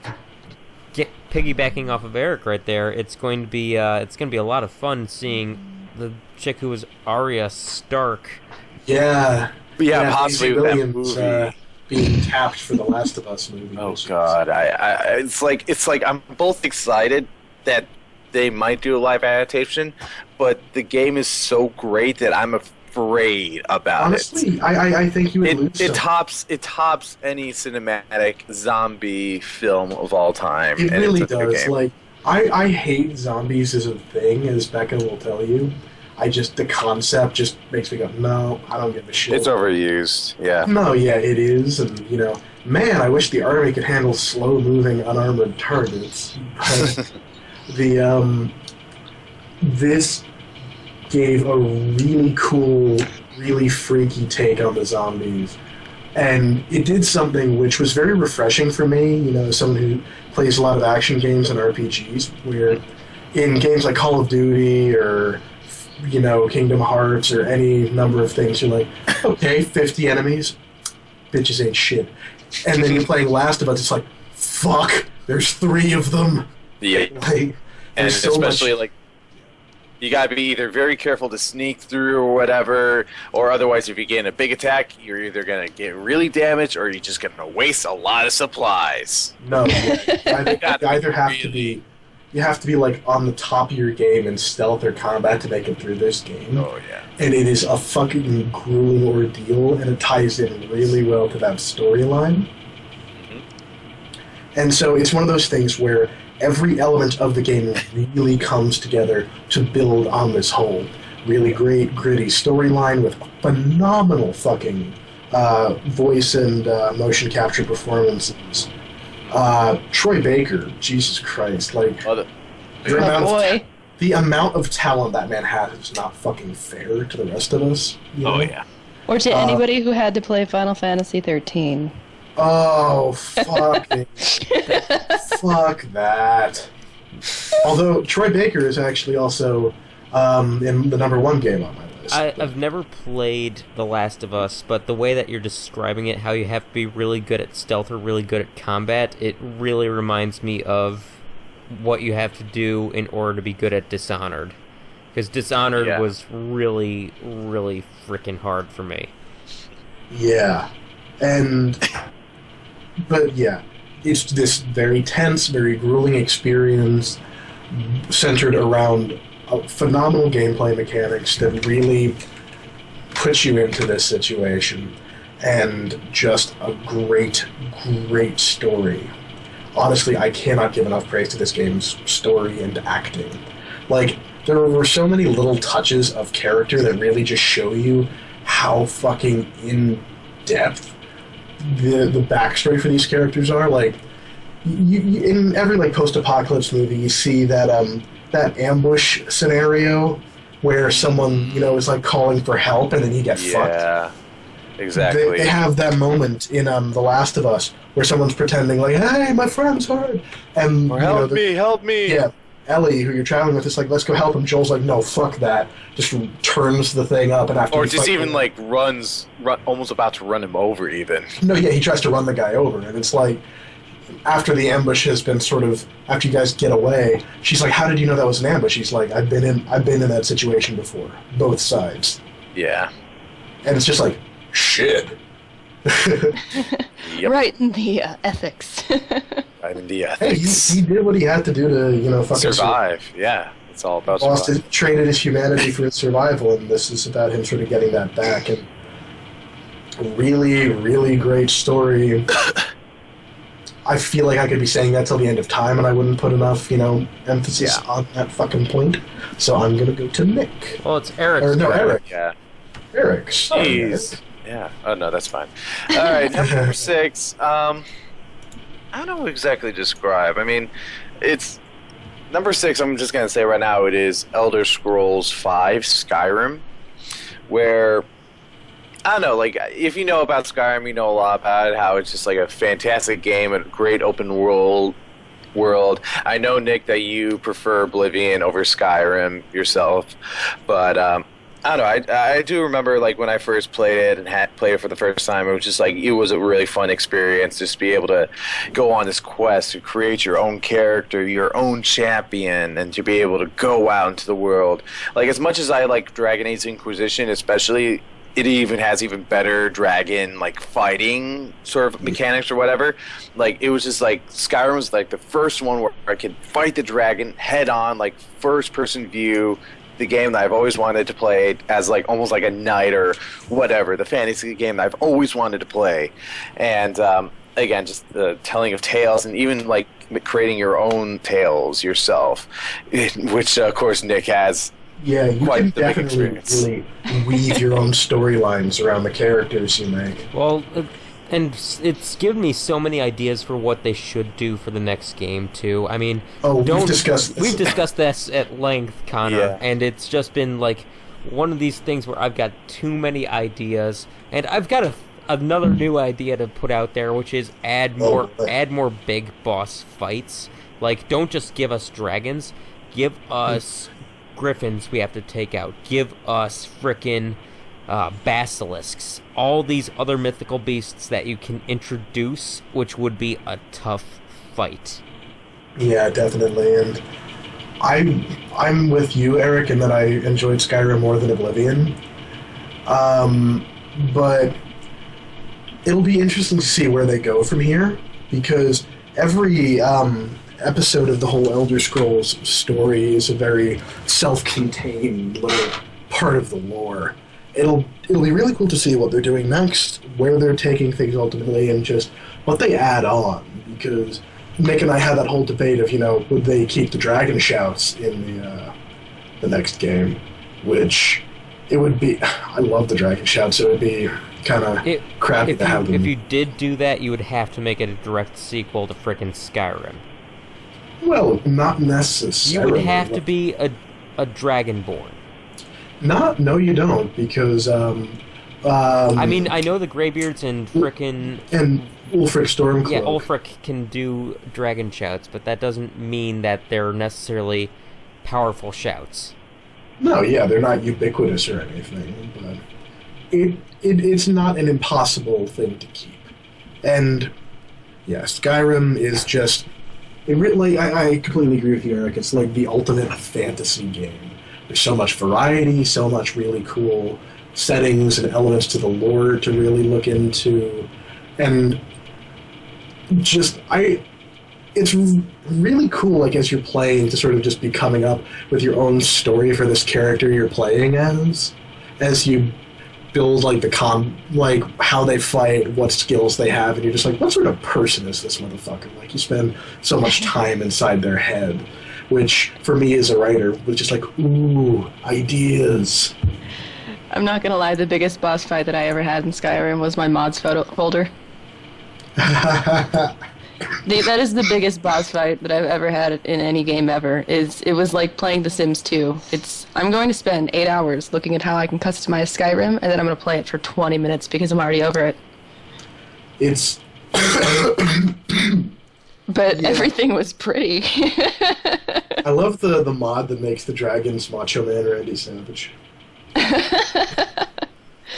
piggybacking off of Eric right there, it's going to be a lot of fun seeing the chick who was Arya Stark. Yeah. But yeah, possibly Maisie with that Williams, movie. being tapped for the Last of Us movie. Oh God, it's like I'm both excited that they might do a live adaptation, but the game is so great that I'm afraid about Honestly, it. I think you would lose. It tops any cinematic zombie film of all time. It and really it's a good does. game. Like, I hate zombies as a thing, as Becca will tell you. The concept just makes me go, no, I don't give a shit. It's overused, yeah. No, yeah, it is, and, you know, man, I wish the army could handle slow-moving, unarmored targets. But this gave a really cool, really freaky take on the zombies. And it did something which was very refreshing for me, you know, someone who plays a lot of action games and RPGs, where in games like Call of Duty or, you know, Kingdom Hearts or any number of things, you're like, okay, 50 enemies, bitches ain't shit. And then you're playing Last of Us, it's like, fuck, there's 3 of them. Yeah. Like, And so especially, much... like, you gotta be either very careful to sneak through or whatever, or otherwise if you get in a big attack, you're either gonna get really damaged or you're just gonna waste a lot of supplies. No, you either have to be... You have to be, like, on the top of your game in stealth or combat to make it through this game. Oh, yeah. And it is a fucking grueling ordeal, and it ties in really well to that storyline. Mm-hmm. And so it's one of those things where every element of the game really comes together to build on this whole really great, gritty storyline with phenomenal fucking voice and motion capture performances. Troy Baker, Jesus Christ, like the amount of talent that man has is not fucking fair to the rest of us. You know? Oh, yeah. Or to anybody who had to play Final Fantasy 13. Oh, fucking fuck that. Although Troy Baker is actually also in the #1 game on my list. I've never played The Last of Us, but the way that you're describing it, how you have to be really good at stealth or really good at combat, it really reminds me of what you have to do in order to be good at Dishonored. Because Dishonored was really, really freaking hard for me. Yeah. But yeah, it's this very tense, very grueling experience centered around phenomenal gameplay mechanics that really puts you into this situation, and just a great, great story. Honestly, I cannot give enough praise to this game's story and acting. Like, there were so many little touches of character that really just show you how fucking in-depth the backstory for these characters are. Like, you, in every, like, post-apocalypse movie, you see that, that ambush scenario where someone, you know, is like calling for help and then you get fucked. Yeah, exactly. They have that moment in The Last of Us where someone's pretending like, "Hey, my friend's hurt," and or help me. Yeah, Ellie, who you're traveling with, is like, "Let's go help him." Joel's like, "No, fuck that." Just turns the thing up, and after or just even like run, almost about to run him over even. No, yeah, he tries to run the guy over, and it's like, after the ambush has been sort of, after you guys get away, she's like, "How did you know that was an ambush?" He's like, I've been in that situation before, both sides." Yeah. And it's just like, shit. Yep. Right in the ethics. Right in the Hey, ethics. he did what he had to do to, you know, fucking Survive. Yeah, it's all about lost survival. traded his humanity for his survival, and this is about him sort of getting that back. And really, really great story. I feel like I could be saying that till the end of time, and I wouldn't put enough, you know, emphasis on that fucking point. So I'm gonna go to Nick. Well, it's Eric's Or no, turn. Eric. Yeah. Eric. Sorry, Jeez. Yeah. Oh no, that's fine. All right, number 6. I don't know what exactly to describe. I mean, it's number 6. I'm just gonna say right now, it is Elder Scrolls V: Skyrim, where I don't know. Like, if you know about Skyrim, you know a lot about it. How it's just like a fantastic game and a great open world. I know, Nick, that you prefer Oblivion over Skyrim yourself, but I don't know. I do remember, like, when I first played it and played it for the first time, it was just like, it was a really fun experience just to be able to go on this quest to create your own character, your own champion, and to be able to go out into the world. Like, as much as I like Dragon Age Inquisition, especially, it even has even better dragon, like, fighting sort of mechanics or whatever. Like, it was just like, Skyrim was like the first one where I could fight the dragon head on, like, first person view, the game that I've always wanted to play as like almost like a knight or whatever, the fantasy game that I've always wanted to play. And again, just the telling of tales and even like creating your own tales yourself, which of course Nick has. Yeah, you Quite can the big definitely experience. really weave your own storylines around the characters you make. Well, and it's given me so many ideas for what they should do for the next game too. I mean, We've discussed this. We've discussed this at length, Connor, Yeah. and it's just been like one of these things where I've got too many ideas, and I've got another new idea to put out there, which is add more big boss fights. Like, don't just give us dragons, give us griffins we have to take out. Give us frickin' basilisks. All these other mythical beasts that you can introduce, which would be a tough fight. Yeah, definitely. And I'm with you, Eric, in that I enjoyed Skyrim more than Oblivion. But it'll be interesting to see where they go from here, because every episode of the whole Elder Scrolls story is a very self-contained little part of the lore. It'll be really cool to see what they're doing next, where they're taking things ultimately, and just what they add on. Because Nick and I had that whole debate of, would they keep the dragon shouts in the next game, which it would be. I love the dragon shouts, so it would be kind of crappy to have them. If you did do that, you would have to make it a direct sequel to frickin' Skyrim. Well, not necessarily. You would have to be a Dragonborn. No, you don't, because I mean, I know the Greybeards and frickin' and Ulfric Stormcloak. Yeah, Ulfric can do dragon shouts, but that doesn't mean that they're necessarily powerful shouts. No, yeah, they're not ubiquitous or anything, but it's not an impossible thing to keep. And yeah, Skyrim is just I completely agree with you, Eric. It's like the ultimate fantasy game. There's so much variety, so much really cool settings and elements to the lore to really look into, and it's really cool, like, as you're playing, to sort of just be coming up with your own story for this character you're playing as you build, like, like, how they fight, what skills they have, and you're just like, what sort of person is this motherfucker? Like, you spend so much time inside their head, which, for me as a writer, was just like, ooh, ideas. I'm not gonna lie, the biggest boss fight that I ever had in Skyrim was my mods folder. That is the biggest boss fight that I've ever had in any game ever. It was like playing The Sims 2. I'm going to spend 8 hours looking at how I can customize Skyrim, and then I'm going to play it for 20 minutes because I'm already over it. It's... But yeah. Everything was pretty. I love the mod that makes the dragons Macho Man or Randy Savage.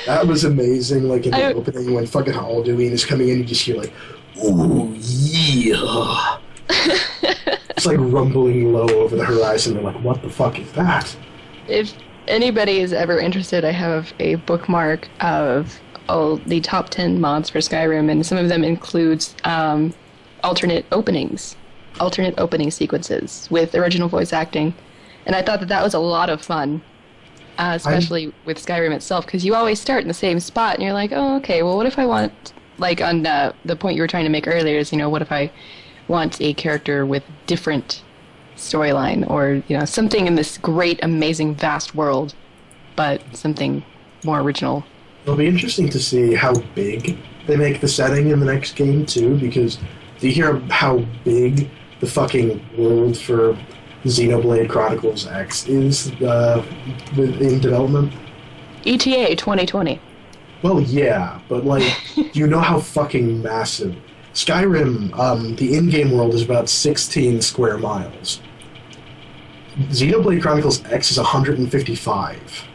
That was amazing, like in the opening when fucking Alduin is coming in, you just hear like, ooh, yeah. It's like rumbling low over the horizon. They're like, what the fuck is that? If anybody is ever interested, I have a bookmark of all the top 10 mods for Skyrim, and some of them includes alternate opening sequences with original voice acting. And I thought that was a lot of fun. Especially with Skyrim itself, because you always start in the same spot, and you're like, oh, okay, well, what if I want, like on the point you were trying to make earlier is, what if I want a character with different storyline, or, something in this great, amazing, vast world, but something more original. It'll be interesting to see how big they make the setting in the next game, too, because do you hear how big the fucking world for Xenoblade Chronicles X is in development? ETA 2020. Well, yeah, but, like, do you know how fucking massive? Skyrim, the in-game world is about 16 square miles. Xenoblade Chronicles X is 155.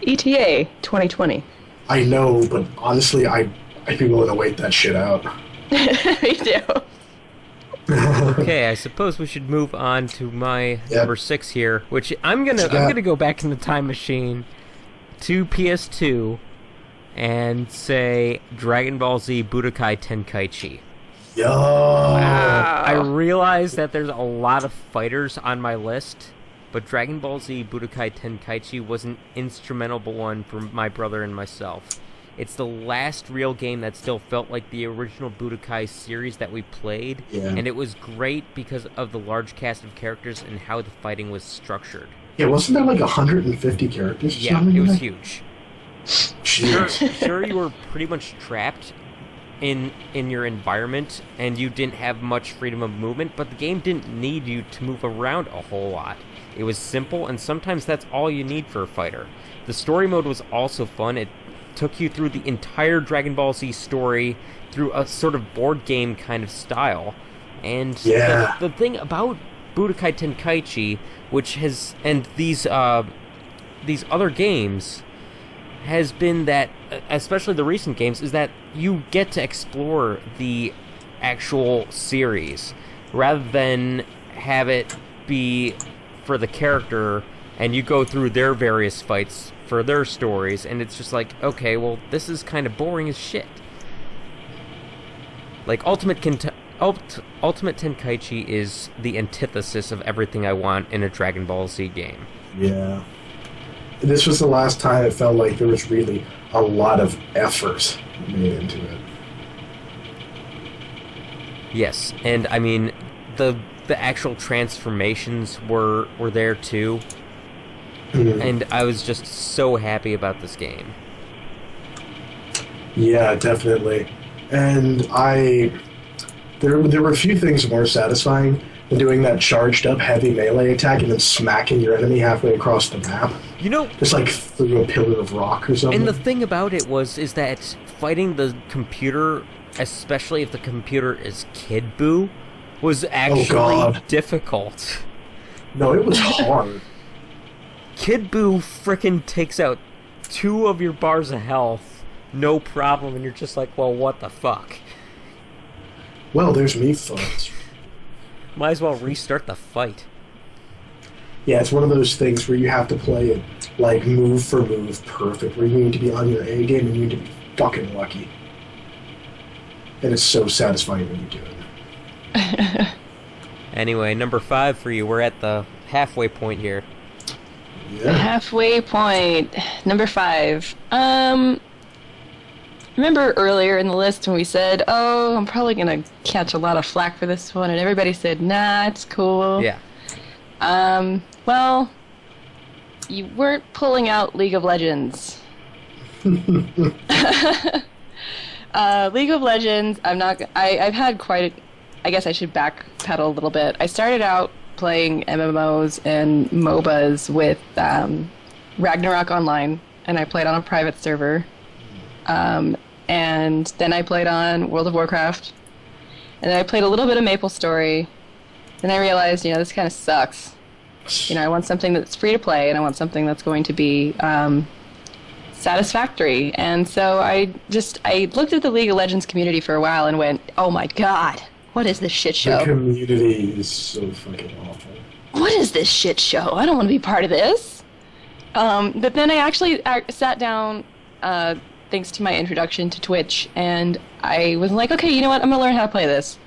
ETA 2020. I know, but honestly, I'd be willing to wait that shit out. Me too. Okay, I suppose we should move on to my number 6 here, which I'm gonna go back in the time machine to PS2 and say Dragon Ball Z Budokai Tenkaichi. Yo! I realize that there's a lot of fighters on my list, but Dragon Ball Z Budokai Tenkaichi was an instrumental one for my brother and myself. It's the last real game that still felt like the original Budokai series that we played, and it was great because of the large cast of characters and how the fighting was structured. Yeah, wasn't there like 150 characters or something? Yeah, it was huge. Jeez. Sure, you were pretty much trapped in your environment, and you didn't have much freedom of movement, but the game didn't need you to move around a whole lot. It was simple, and sometimes that's all you need for a fighter. The story mode was also fun. It took you through the entire Dragon Ball Z story through a sort of board game kind of style. And the thing about Budokai Tenkaichi, which has, and these other games, has been that, especially the recent games, is that you get to explore the actual series rather than have it be for the character and you go through their various fights for their stories, and it's just like, okay, well, this is kind of boring as shit. Like, Ultimate Tenkaichi is the antithesis of everything I want in a Dragon Ball Z game. Yeah. This was the last time it felt like there was really a lot of effort made into it. Yes, and I mean, the actual transformations were there too. And I was just so happy about this game. Yeah, definitely. And there were a few things more satisfying than doing that charged up heavy melee attack and then smacking your enemy halfway across the map. You know, just like through a pillar of rock or something. And the thing about it is that fighting the computer, especially if the computer is Kid Buu, was actually difficult. No, it was hard. Kid Buu frickin' takes out 2 of your bars of health, no problem, and you're just like, well, what the fuck? Well, there's me fucked. Might as well restart the fight. Yeah, it's one of those things where you have to play it, like, move for move perfect, where you need to be on your A game and you need to be fucking lucky. And it's so satisfying when you do it. Anyway, number 5 for you. We're at the halfway point here. Yeah. The halfway point. Number 5. Remember earlier in the list when we said, oh, I'm probably going to catch a lot of flack for this one, and everybody said, nah, it's cool. Yeah. Well, you weren't pulling out League of Legends. League of Legends, I've had quite I guess I should backpedal a little bit. I started out playing MMOs and MOBAs with Ragnarok Online, and I played on a private server. And then I played on World of Warcraft, and then I played a little bit of MapleStory. Then I realized, this kind of sucks. I want something that's free to play, and I want something that's going to be satisfactory. And so I looked at the League of Legends community for a while and went, oh my god, what is this shit show? The community is so fucking awful. What is this shit show? I don't want to be part of this. But then I actually sat down, thanks to my introduction to Twitch, and I was like, okay, you know what? I'm going to learn how to play this.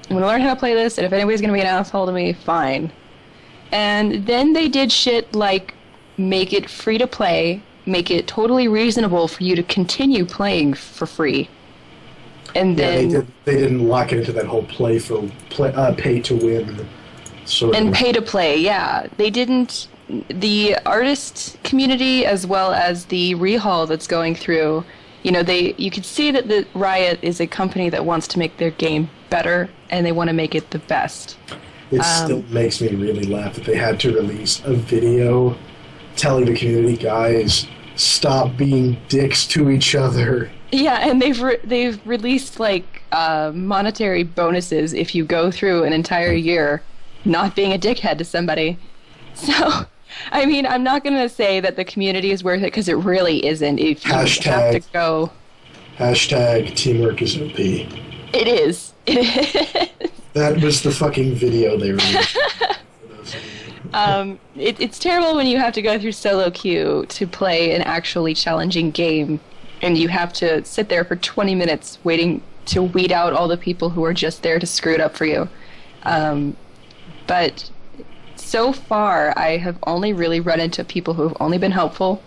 I'm going to learn how to play this, and if anybody's going to be an asshole to me, fine. And then they did shit like make it free to play, make it totally reasonable for you to continue playing for free. And then they didn't lock it into that whole pay to win sort of. And pay to play, yeah. They didn't. The artist community as well as the rehaul that's going through, you could see that the Riot is a company that wants to make their game better, and they want to make it the best. It still makes me really laugh that they had to release a video telling the community, guys, stop being dicks to each other. Yeah, and they've released monetary bonuses if you go through an entire year not being a dickhead to somebody. So, I mean, I'm not going to say that the community is worth it, because it really isn't. If you have to go... Hashtag teamwork is OP. It is. That was the fucking video they released. It's terrible when you have to go through solo queue to play an actually challenging game, and you have to sit there for 20 minutes waiting to weed out all the people who are just there to screw it up for you. But so far, I have only really run into people who have only been helpful.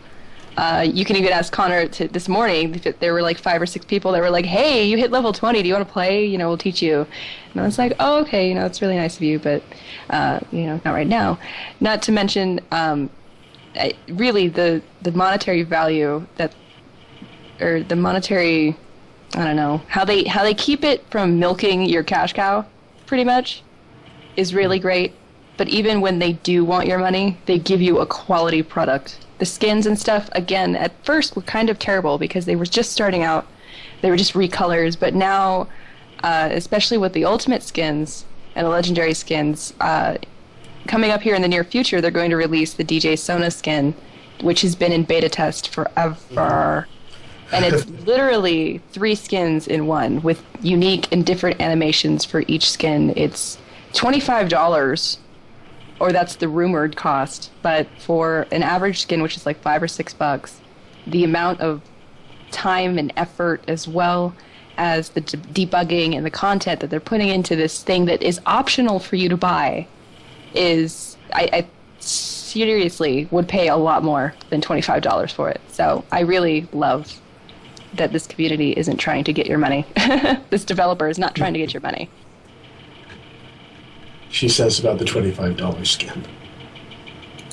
You can even ask Connor this morning. There were like 5 or 6 people that were like, "Hey, you hit level 20. Do you want to play? We'll teach you." And I was like, "Oh, okay. It's really nice of you, but not right now." Not to mention, really the monetary value or the monetary, I don't know, how they keep it from milking your cash cow, pretty much, is really great. But even when they do want your money, they give you a quality product. The skins and stuff, again, at first were kind of terrible because they were just starting out. They were just recolors. But now, especially with the ultimate skins and the legendary skins, coming up here in the near future, they're going to release the DJ Sona skin, which has been in beta test forever. And it's literally 3 skins in one with unique and different animations for each skin. It's $25. Or that's the rumored cost, but for an average skin, which is like $5 or $6, the amount of time and effort, as well as the debugging and the content that they're putting into this thing that is optional for you to buy, is I seriously would pay a lot more than $25 for it. So I really love that this community isn't trying to get your money. This developer is not trying to get your money. She says about the $25 skin.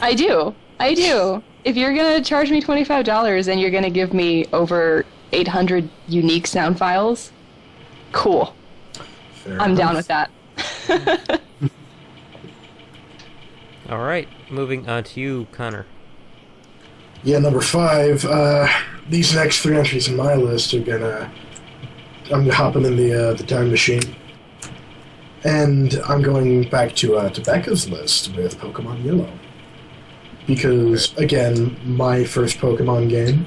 I do. If you're going to charge me $25 and you're going to give me over 800 unique sound files, cool. I'm down with that. All right, moving on to you, Connor. Yeah, number 5. These next 3 entries in my list are I'm hopping in the time machine. And I'm going back to Becca's list with Pokemon Yellow. Because, again, my first Pokemon game,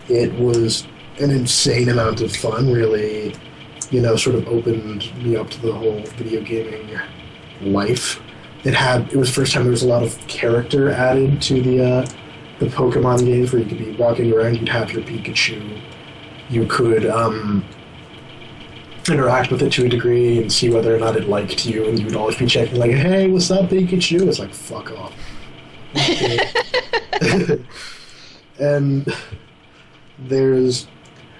it was an insane amount of fun, really, sort of opened me up to the whole video gaming life. It was the first time there was a lot of character added to the Pokemon games, where you could be walking around, you'd have your Pikachu, you could, interact with it to a degree and see whether or not it liked you, and you would always be checking like, "Hey, what's up, Pikachu?" It's like, fuck off. And there's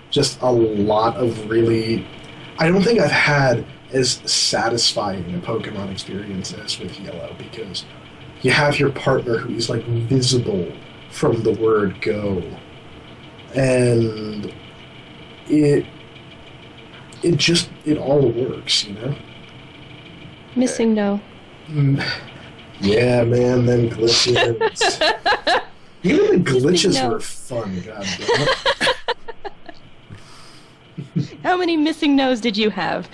just a lot of really... I don't think I've had as satisfying a Pokemon experience as with Yellow, because you have your partner who is like visible from the word go, and it all works, Missing no. Yeah, man, them glitches. Even the glitches were fun, goddamn. How many missing no's did you have?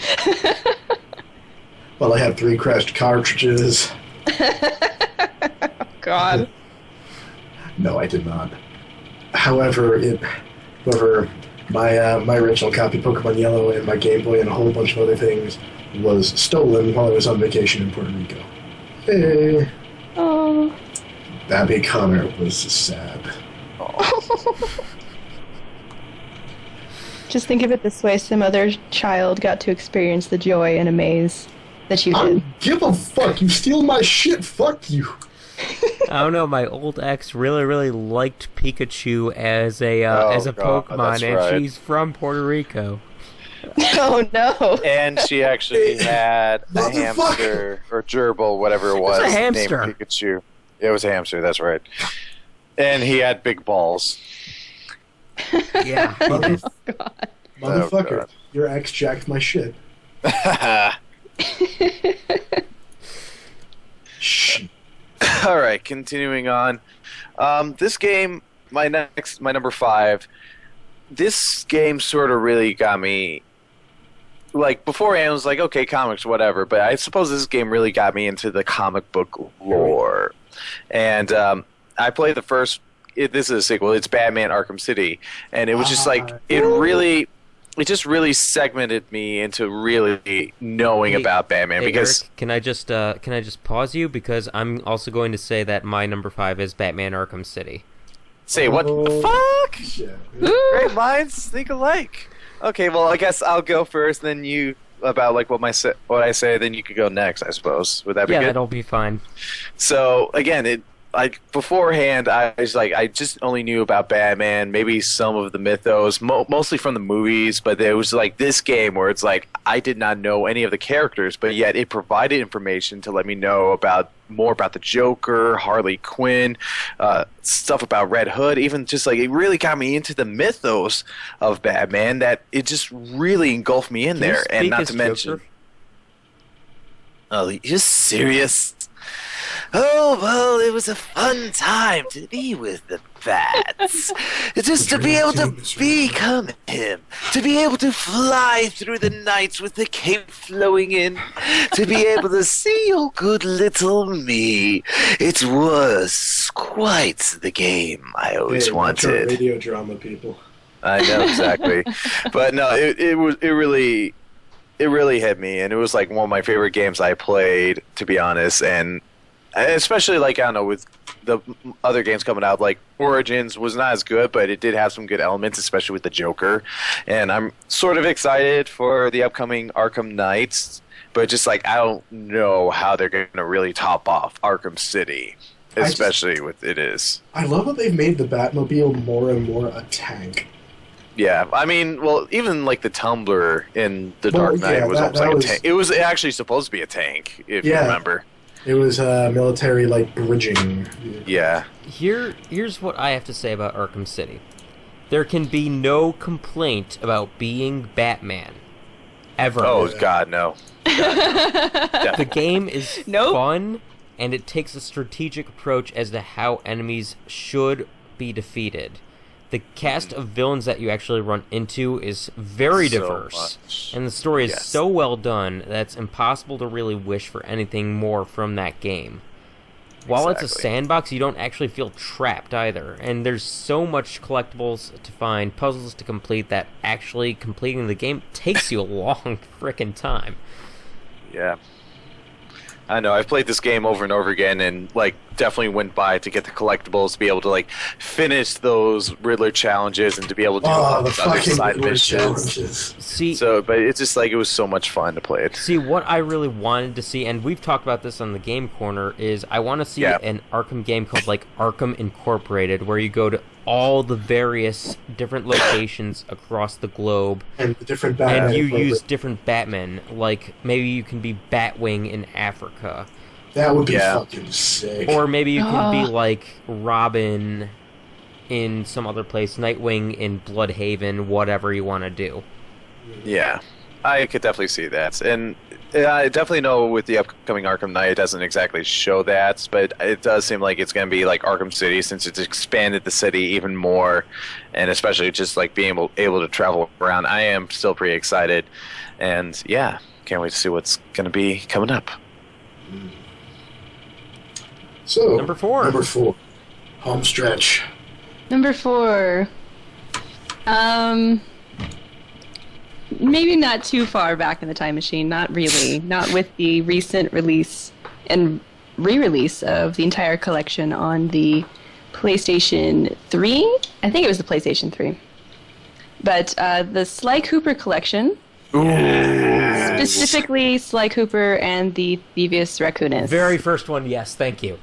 Well, I had 3 crashed cartridges. God. No, I did not. However, my original copy of Pokemon Yellow and my Game Boy and a whole bunch of other things was stolen while I was on vacation in Puerto Rico. Hey. Oh. Babby Connor was sad. Just think of it this way: some other child got to experience the joy and amaze that you did. I don't give a fuck. You steal my shit. Fuck you. I don't know. My old ex really liked Pikachu as a Pokemon, and right. she's from Puerto Rico. Oh no! And she actually had a hamster or gerbil, whatever it was, a hamster. named Pikachu. It was a hamster. That's right. And he had big balls. Yeah. God. Motherfucker, God. your ex jacked my shit. Shh. All right, continuing on. This game, my number 5. This game sort of really got me. Like beforehand, I was like, okay, comics, whatever. But I suppose this game really got me into the comic book lore. And I played the first. This is a sequel. It's Batman: Arkham City, and it was just like it just really segmented me into really knowing about Batman. Hey, because Eric, can I just pause you, because I'm also going to say that my number 5 is Batman: Arkham City. say what the fuck? Shit. Great minds think alike. Okay, well I guess I'll go first. Then you. about like what I say, then you could go next, I suppose. Would that be Yeah, good? that'll be fine. So again, like beforehand, I just only knew about Batman, maybe some of the mythos, mostly from the movies. But there was like this game where it's like I did not know any of the characters, but yet it provided information to let me know more about the Joker, Harley Quinn, stuff about Red Hood. Even just like it really got me into the mythos of Batman. That it just really engulfed me in Can you there, and speak not as to mention. Joker? Oh, you're serious? Oh, well, it was a fun time to be with the bats. Just to be able to become him. To be able to fly through the nights with the cape flowing in. To be able to see your good little me. It was quite the game I always wanted. Radio drama, people. I know, exactly. But no, it really hit me, and it was like one of my favorite games I played, to be honest. And especially like, I don't know, with the other games coming out, like Origins was not as good, but it did have some good elements, especially with the Joker. And I'm sort of excited for the upcoming Arkham Knights, but just like I don't know how they're going to really top off Arkham City, especially with it is. I love how they've made the Batmobile more and more a tank. Yeah, I mean, well, even like the Tumbler in The Dark Knight was almost like a tank. It was actually supposed to be a tank, if you remember. It was military, like, bridging. Yeah. Here's what I have to say about Arkham City. There can be no complaint about being Batman. Ever. Oh, God, no. The game is Nope. fun, and it takes a strategic approach as to how enemies should be defeated. The cast of villains that you actually run into is very diverse, and the story is so well done that it's impossible to really wish for anything more from that game. While it's a sandbox, you don't actually feel trapped either, and there's so much collectibles to find, puzzles to complete, that actually completing the game takes you a long frickin' time. Yeah. I know, I've played this game over and over again, and like definitely went by to get the collectibles, to be able to like finish those Riddler challenges and to be able to do the other fucking side Riddler missions. challenges. But it's just like it was so much fun to play it. See, what I really wanted to see, and we've talked about this on the Game Corner, is I want to see an Arkham game called like Arkham Incorporated, where you go to all the various different locations across the globe, and different Batman, and you use different Batmen. Like maybe you can be Batwing in Africa. That would be fucking sick. Or maybe you can be like Robin in some other place, Nightwing in Bloodhaven, whatever you want to do. Yeah, I could definitely see that. And I definitely know with the upcoming Arkham Knight, it doesn't exactly show that, but it does seem like it's going to be like Arkham City, since it's expanded the city even more, and especially just like being able to travel around. I am still pretty excited, and yeah, can't wait to see what's going to be coming up. So, Number 4. Home stretch. Number 4. Maybe not too far back in the time machine. Not really. Not with the recent release and re-release of the entire collection on the PlayStation 3. I think it was the PlayStation 3. But the Sly Cooper collection. Specifically Sly Cooper and the Thievius Raccoonus. Very first one, yes, thank you.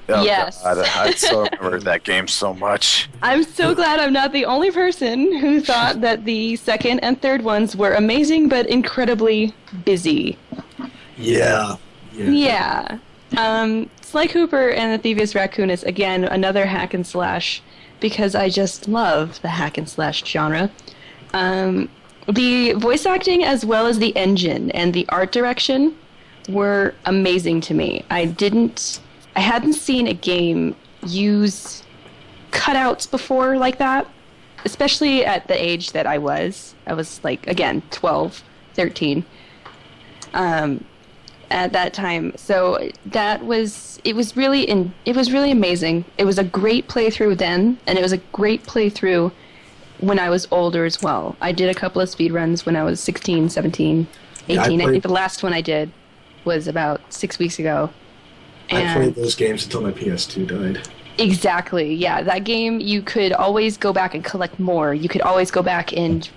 Oh, yes. God, I so remember that game so much. I'm so glad I'm not the only person who thought that the second and third ones were amazing but incredibly busy. Yeah. Sly Cooper and the Thievius Raccoonus, again, another hack and slash, because I just love the hack and slash genre. The voice acting as well as the engine and the art direction were amazing to me. I hadn't seen a game use cutouts before like that, especially at the age that I was. I was like, again, 12, 13 at that time. So it was really amazing. It was a great playthrough then, and it was a great playthrough when I was older as well. I did a couple of speedruns when I was 16, 17, 18. I think the last one I did was about 6 weeks ago. I played those games until my PS2 died. Exactly, yeah. That game, you could always go back and collect more. You could always go back and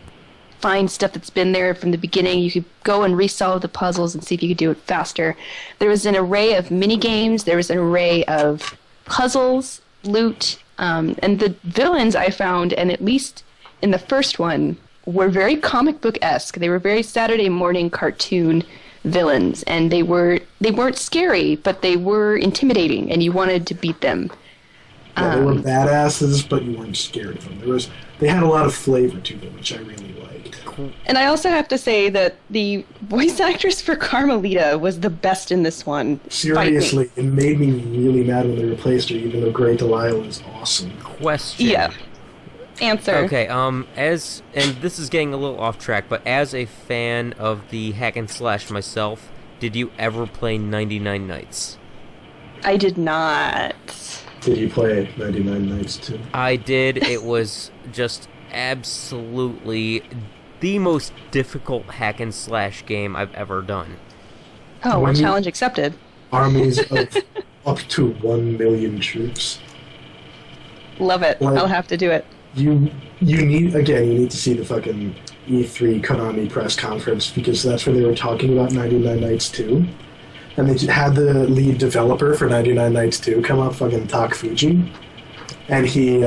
find stuff that's been there from the beginning. You could go and resolve the puzzles and see if you could do it faster. There was an array of mini games. There was an array of puzzles, loot, and the villains I found, and at least in the first one, were very comic book-esque. They were very Saturday morning cartoon villains, and they weren't scary, but they were intimidating, and you wanted to beat them. Yeah, they were badasses, but you weren't scared of them. They had a lot of flavor to them, which I really liked. And I also have to say that the voice actress for Carmelita was the best in this one. Seriously, it made me really mad when they replaced her, even though Grey Delilah is awesome. Question. Yeah. Answer. Okay, and this is getting a little off track, but as a fan of the hack and slash myself, did you ever play 99 Nights? I did not. Did you play 99 Nights too? I did. It was just absolutely the most difficult hack and slash game I've ever done. Oh, well, challenge accepted. Armies of up to 1 million troops. Love it. Like, I'll have to do it. You need to see the fucking E3 Konami press conference, because that's where they were talking about 99 Nights 2. And they had the lead developer for 99 Nights 2 come up, fucking Tak Fuji. And he,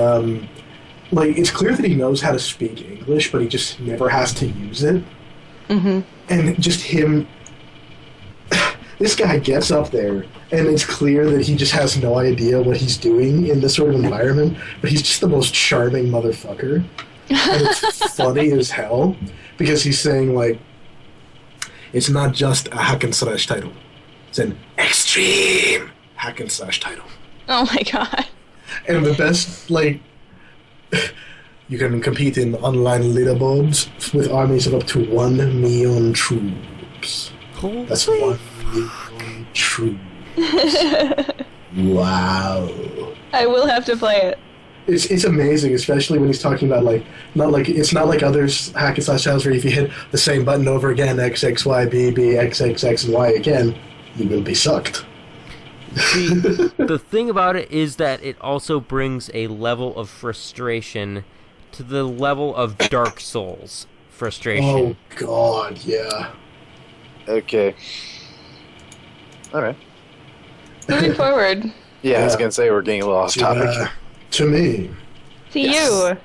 it's clear that he knows how to speak English, but he just never has to use it. Mm-hmm. And just him... This guy gets up there, and it's clear that he just has no idea what he's doing in this sort of environment, but he's just the most charming motherfucker. And it's funny as hell, because he's saying, like, it's not just a hack and slash title. It's an extreme hack and slash title. Oh my god. And the best, like, you can compete in online leaderboards with armies of up to 1 million troops. That's 1 million troops. Wow. I will have to play it. It's amazing, especially when he's talking about, like, it's not like other hack and slash titles where if you hit the same button over again, X, X, Y, B, B, X, X, X, and Y again, you will be sucked. See, the thing about it is that it also brings a level of frustration to the level of Dark Souls frustration. Oh, God, yeah. Okay. Alright. Moving forward. Yeah, I was going to say we're getting a little off topic. To me. To you.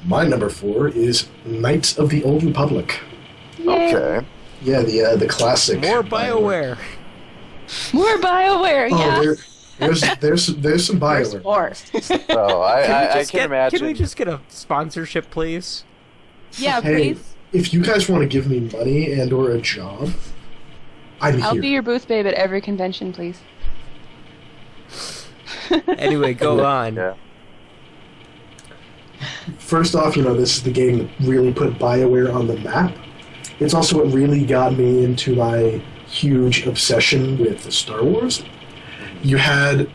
My number 4 is Knights of the Old Republic. Yay. Okay. Yeah, the classic. More BioWare. More BioWare, yeah. There's some BioWare. There's more. Oh, I can imagine. Can we just get a sponsorship, please? Yeah, Hey, please. if you guys want to give me money and or a job, I'm I'll here. be your booth babe at every convention, please. Anyway, go on. Yeah. First off, this is the game that really put BioWare on the map. It's also what really got me into my huge obsession with Star Wars. You had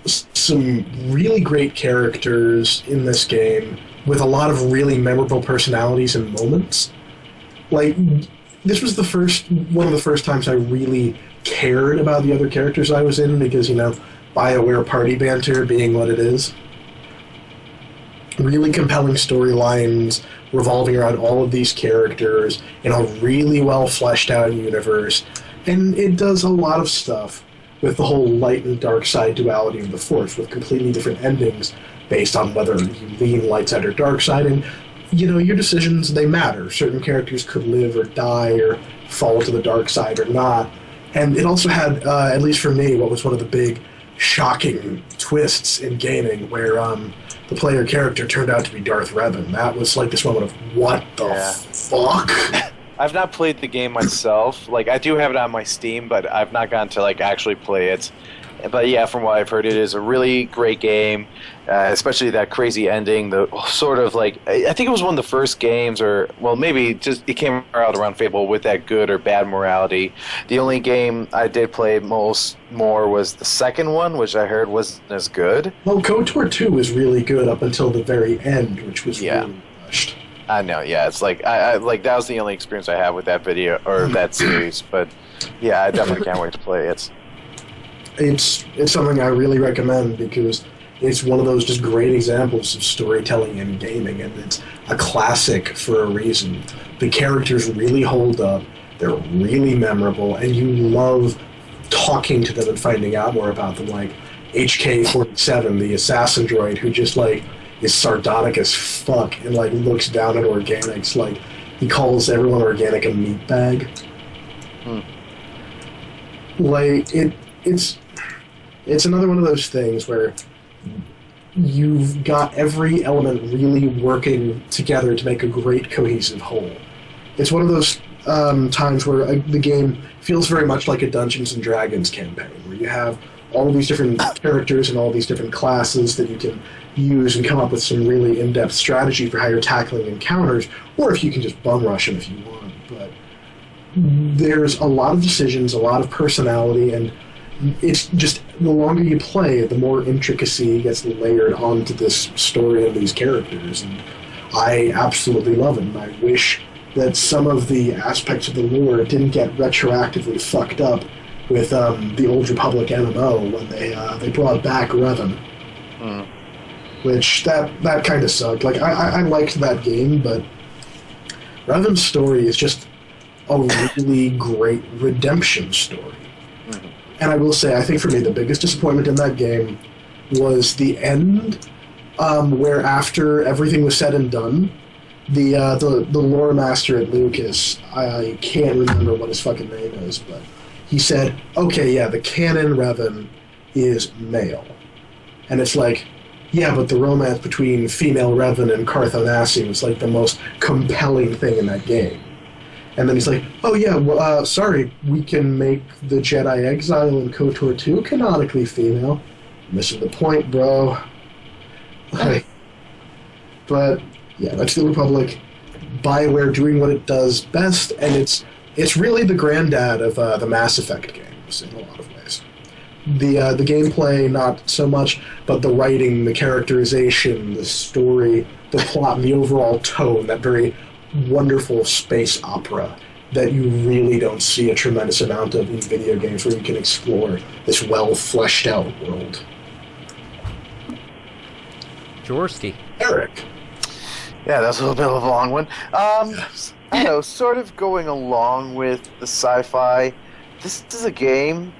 some really great characters in this game with a lot of really memorable personalities and moments. Like, this was one of the first times I really cared about the other characters I was in, because, BioWare party banter being what it is. Really compelling storylines revolving around all of these characters in a really well fleshed out universe. And it does a lot of stuff with the whole light and dark side duality of the Force, with completely different endings based on whether you lean light side or dark side. And, your decisions, they matter. Certain characters could live or die or fall to the dark side or not. And it also had, at least for me, what was one of the big shocking twists in gaming, where the player character turned out to be Darth Revan. That was like this moment of, what the fuck? I've not played the game myself. Like, I do have it on my Steam, but I've not gotten to, actually play it. But yeah, from what I've heard, it is a really great game, especially that crazy ending. The sort of, I think it was one of the first games, or, well, maybe just it came out around Fable with that good or bad morality. The only game I did play more was the second one, which I heard wasn't as good. Well, KOTOR 2 was really good up until the very end, which was really rushed. I know, yeah. It's I that was the only experience I have with that video, or that series, but yeah, I definitely can't wait to play it. It's something I really recommend, because it's one of those just great examples of storytelling in gaming, and it's a classic for a reason. The characters really hold up, they're really memorable, and you love talking to them and finding out more about them, like HK-47, the assassin droid, who just, like, is sardonic as fuck and, like, looks down at organics, like, he calls everyone organic a meat bag. Like, it's another one of those things where you've got every element really working together to make a great cohesive whole. It's one of those times where the game feels very much like a Dungeons & Dragons campaign, where you have all of these different characters and all these different classes that you can use and come up with some really in-depth strategy for how you're tackling encounters, or if you can just bum rush them if you want. But there's a lot of decisions, a lot of personality, and it's just the longer you play, the more intricacy gets layered onto this story and these characters, and I absolutely love it, and I wish that some of the aspects of the lore didn't get retroactively fucked up with the Old Republic MMO when they brought back Revan. Which, that kind of sucked. Like, I liked that game, but Revan's story is just a really great redemption story. And I will say, I think for me, the biggest disappointment in that game was the end, where after everything was said and done, the lore master at Lucas, I can't remember what his fucking name is, but he said, okay, yeah, the canon Revan is male. And it's like, yeah, but the romance between female Revan and Carth Onasi was like the most compelling thing in that game. And then he's like, oh yeah, well, sorry, we can make the Jedi Exile and KOTOR 2 canonically female. Missing the point, bro. Like, but, yeah, that's the Republic. BioWare doing what it does best, and it's really the granddad of the Mass Effect games in a lot of ways. The gameplay, not so much, but the writing, the characterization, the story, the plot, and the overall tone, that very wonderful space opera that you really don't see a tremendous amount of in video games, where you can explore this well fleshed out world. Jaworski. Erik. Yeah, that's a little bit of a long one. I don't know, sort of going along with the sci-fi, this is a game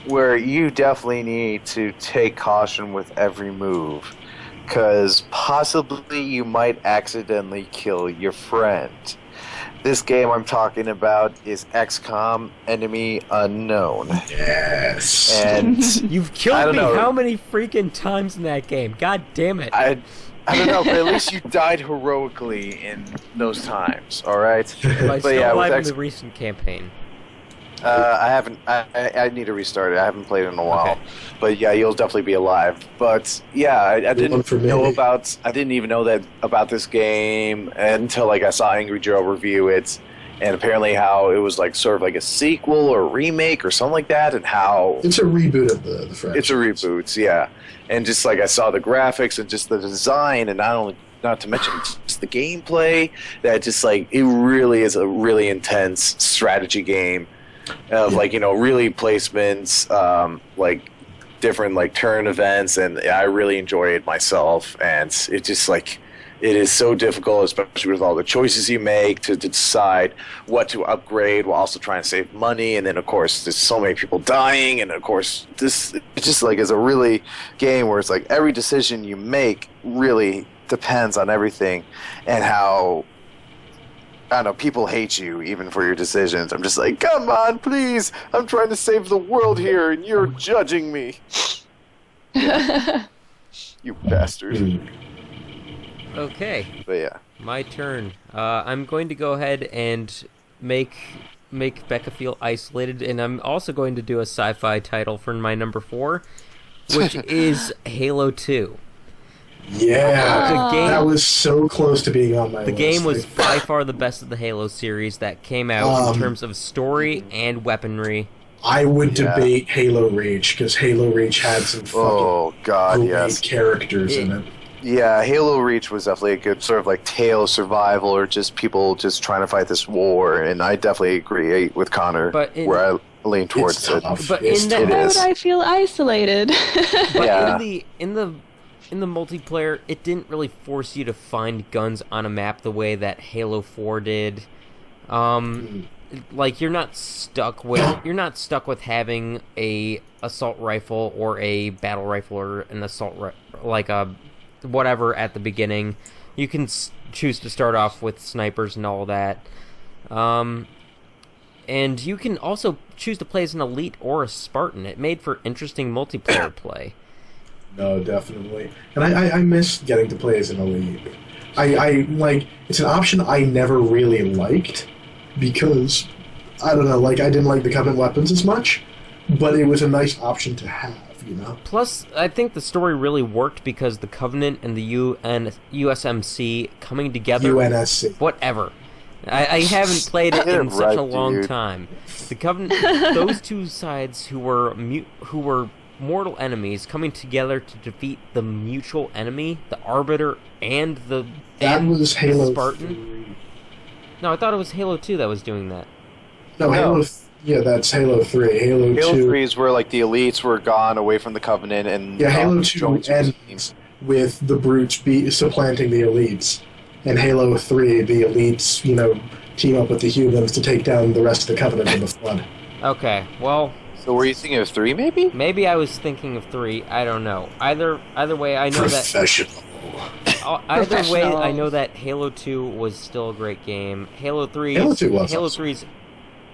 where you definitely need to take caution with every move, because possibly you might accidentally kill your friend. This game I'm talking about is XCOM Enemy Unknown. Yes. And You've killed me how many freaking times in that game? God damn it. I don't know, but at least you died heroically in those times, alright? Am I still yeah, alive in with the recent campaign? I haven't. I need to restart it. I haven't played it in a while, but yeah, you'll definitely be alive. But yeah, I didn't know about. I didn't even know that about this game until like I saw Angry Joe review it, and apparently how it was like sort of like a sequel or a remake or something like that, and how it's a reboot of the franchise. It's a reboot, yeah, and just like I saw the graphics and just the design, and not to mention just the gameplay, that just like it really is a really intense strategy game. Of like, you know, really placements, like different like turn events, and I really enjoy it myself. And it just like it is so difficult, especially with all the choices you make to decide what to upgrade while also trying to save money. And then of course there's so many people dying, and of course this it just like is a really game where it's like every decision you make really depends on everything, and how I don't know, people hate you even for your decisions. I'm just like, come on, please. I'm trying to save the world here, and you're judging me. You bastard. Okay. But yeah. My turn. I'm going to go ahead and make Becca feel isolated, and I'm also going to do a sci-fi title for my number 4, which is Halo 2. Yeah, that was so close to being on my list. The game was by far the best of the Halo series that came out in terms of story and weaponry. I would debate Halo Reach, because Halo Reach had some fucking great characters in it. Yeah, Halo Reach was definitely a good sort of like tale of survival, or just people just trying to fight this war, and I definitely agree with Connor, where I lean towards it. But in that mode, I feel isolated. But in the in the multiplayer, it didn't really force you to find guns on a map the way that Halo 4 did. Like, you're not stuck with having a assault rifle or a battle rifle or an like a whatever at the beginning. You can choose to start off with snipers and all that. And you can also choose to play as an elite or a Spartan. It made for interesting multiplayer play. No, definitely. And I miss getting to play as an elite. I like, it's an option I never really liked because, I don't know, like, I didn't like the Covenant weapons as much, but it was a nice option to have, you know? Plus, I think the story really worked because the Covenant and the USMC coming together... UNSC. Whatever. I haven't played it in such a long time. The Covenant, those two sides who were mortal enemies coming together to defeat the mutual enemy, the Arbiter and the was Halo Spartan. 3. No, I thought it was Halo 2 that was doing that. No. That's Halo 3. Halo 2. 3 is where like the elites were gone away from the Covenant, and Halo 2 ends with the brutes supplanting the elites. And Halo 3, the elites, team up with the humans to take down the rest of the Covenant in the Flood. Okay, well... So were you thinking of 3, maybe? Maybe I was thinking of 3. I don't know. Either way, I know Professional. Either way, I know that Halo 2 was still a great game. Halo 3 is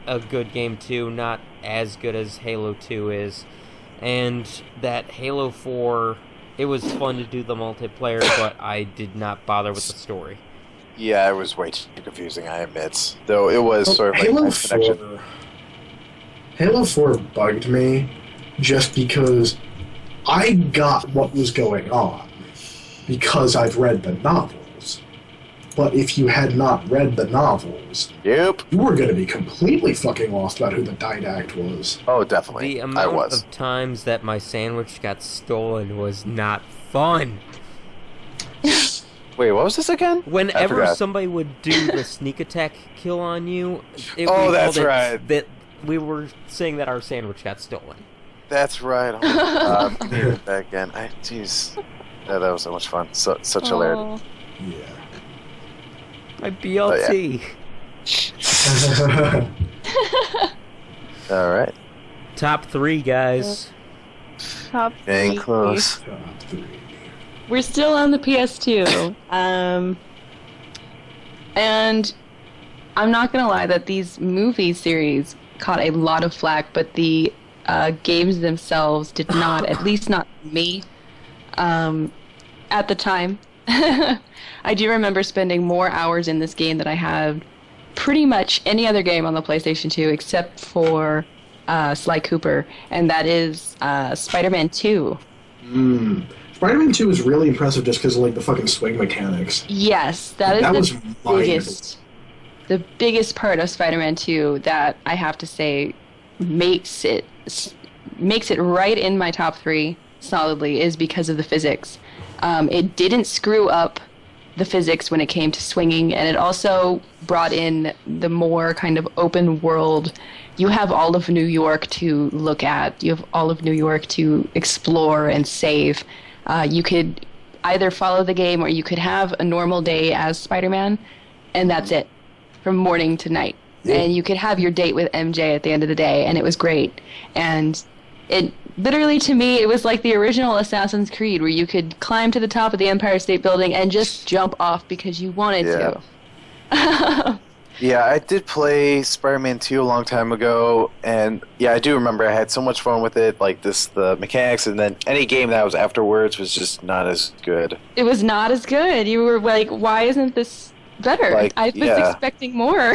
a good game too, not as good as Halo 2 is. And that Halo 4, it was fun to do the multiplayer, but I did not bother with the story. Yeah, it was way too confusing, I admit. Though it was sort of like Halo a nice 4, connection. Halo 4 bugged me just because I got what was going on because I've read the novels. But if you had not read the novels, Yep. you were going to be completely fucking lost about who the Didact was. Oh, definitely. The I amount was. of times that my sandwich got stolen was not fun. Wait, what was this again? Whenever somebody would do the sneak attack kill on you, that's right. That we were saying that our sandwich got stolen. That's right. Oh my God. That again. Jeez. Yeah, that was so much fun. Such hilarity. Yeah. My BLT. All right. Top 3, guys. Top Getting 3. close. Top 3. We're still on the PS2. And I'm not going to lie that these movie series caught a lot of flack, but the games themselves did not, at least not me, at the time. I do remember spending more hours in this game than I had pretty much any other game on the PlayStation 2 except for Sly Cooper, and that is Spider-Man 2. Spider-Man 2 is really impressive just because of like the fucking swing mechanics. Yes, that is the biggest part of Spider-Man 2 that I have to say makes it right in my top 3 solidly is because of the physics. It didn't screw up the physics when it came to swinging, and it also brought in the more kind of open world. You have all of New York to look at. You have all of New York to explore and save. You could either follow the game or you could have a normal day as Spider-Man, and that's it, from morning to night. Yeah. And you could have your date with MJ at the end of the day, and it was great. And it literally, to me, it was like the original Assassin's Creed, where you could climb to the top of the Empire State Building and just jump off because you wanted to. Yeah, I did play Spider-Man 2 a long time ago, and yeah, I do remember I had so much fun with it, like the mechanics, and then any game that was afterwards was just not as good. It was not as good. You were like, why isn't this better? I was expecting more.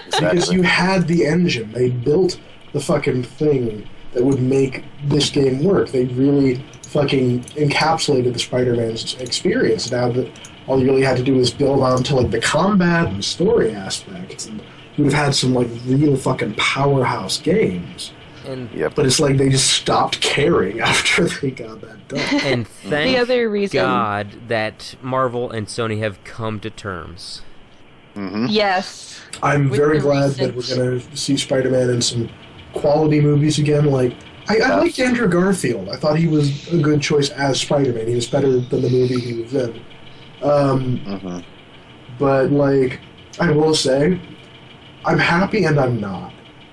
Because you had the engine. They built the fucking thing that would make this game work. They really fucking encapsulated the Spider-Man's experience. Now that all you really had to do was build on to like the combat and story aspects, and you would have had some like real fucking powerhouse games. But it's like they just stopped caring after they got that done. And thank God that Marvel and Sony have come to terms. Mm-hmm. Yes. I'm very glad that we're going to see Spider-Man in some quality movies again. Like, I liked Andrew Garfield. I thought he was a good choice as Spider-Man. He was better than the movie he was in. But, like, I will say, I'm happy and I'm not.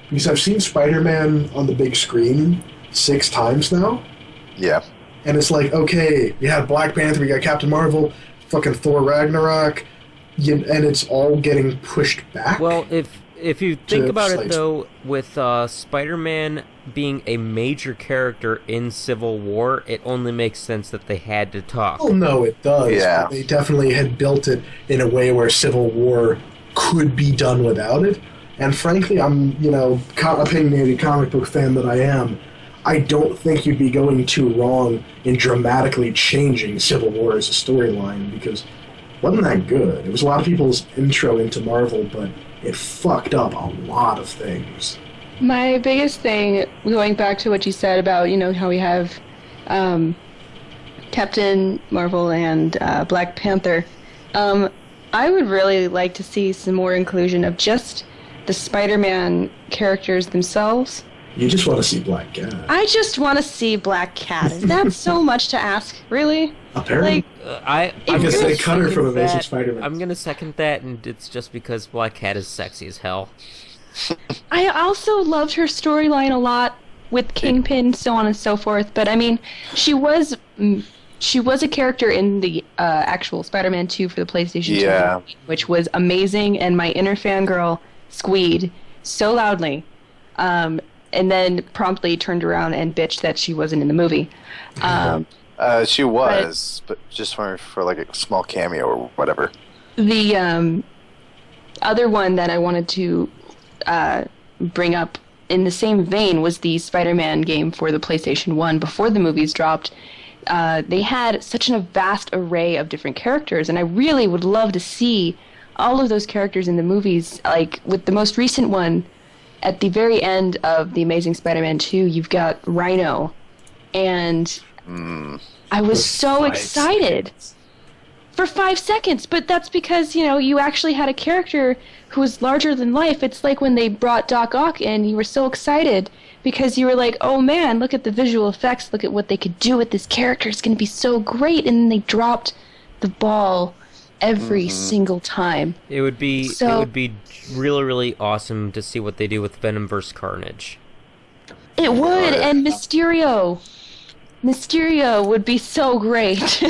Because I've seen Spider-Man on the big screen 6 times now. Yeah. And it's like, okay, you had Black Panther, you got Captain Marvel, fucking Thor Ragnarok, and it's all getting pushed back. Well, if you think about it, though, with Spider-Man being a major character in Civil War, it only makes sense that they had to talk. Oh, no, it does. Yeah. They definitely had built it in a way where Civil War could be done without it. And frankly, I'm, opinionated comic book fan that I am, I don't think you'd be going too wrong in dramatically changing Civil War as a storyline, because it wasn't that good. It was a lot of people's intro into Marvel, but it fucked up a lot of things. My biggest thing, going back to what you said about, how we have Captain Marvel and Black Panther, I would really like to see some more inclusion of just the Spider-Man characters themselves. You just want to see Black Cat. I just want to see Black Cat. Is that so much to ask, really? Apparently. I guess they cut her second from Amazing that. Spider-Man. I'm gonna second that, and it's just because Black Cat is sexy as hell. I also loved her storyline a lot with Kingpin, so on and so forth. But I mean, she was a character in the actual Spider-Man 2 for the PlayStation 2, which was amazing, and my inner fangirl squeed so loudly, and then promptly turned around and bitched that she wasn't in the movie. She was, but just for like a small cameo or whatever. The other one that I wanted to bring up in the same vein was the Spider-Man game for the PlayStation 1 before the movies dropped. They had such a vast array of different characters, and I really would love to see all of those characters in the movies. Like, with the most recent one, at the very end of The Amazing Spider-Man 2, you've got Rhino, and I was so excited. For 5 seconds, but that's because, you actually had a character who was larger than life. It's like when they brought Doc Ock in, you were so excited because you were like, oh man, look at the visual effects, look at what they could do with this character, it's going to be so great, and then they dropped the ball every single time. It would be really, really awesome to see what they do with Venom vs. Carnage. It would, and Mysterio would be so great.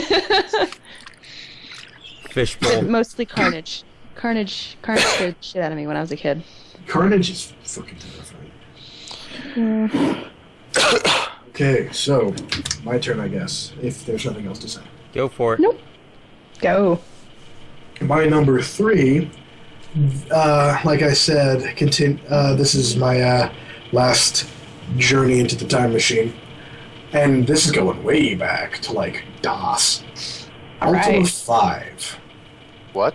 Fishbowl. Mostly Carnage. Carnage scared the shit out of me when I was a kid. Carnage is fucking terrifying. Okay, so my turn, I guess, if there's nothing else to say. Go for it. Nope. Go. My number 3, like I said, this is my last journey into the time machine. And this is going way back to, like, DOS. Ultima 5. What?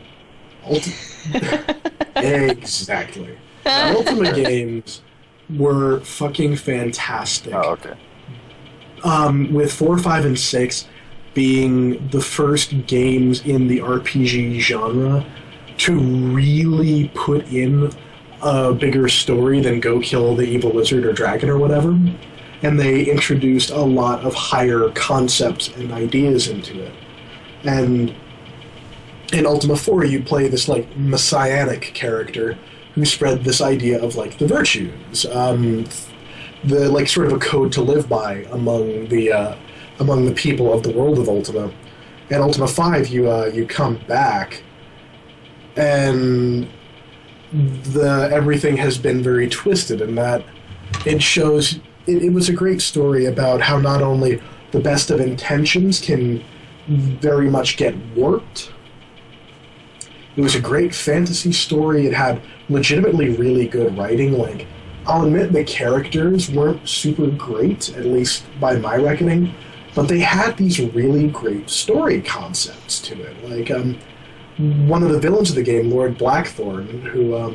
Exactly. Ultima games were fucking fantastic. Oh, okay. With 4, 5, and 6 being the first games in the RPG genre to really put in a bigger story than go kill the evil wizard or dragon or whatever. And they introduced a lot of higher concepts and ideas into it. And in Ultima 4, you play this, like, messianic character who spread this idea of, like, the virtues, the, like, sort of a code to live by among the people of the world of Ultima. In Ultima 5, you come back, and everything has been very twisted in that it shows... It was a great story about how not only the best of intentions can very much get warped. It was a great fantasy story. It had legitimately really good writing. Like, I'll admit the characters weren't super great, at least by my reckoning, but they had these really great story concepts to it. Like, one of the villains of the game, Lord Blackthorn, who,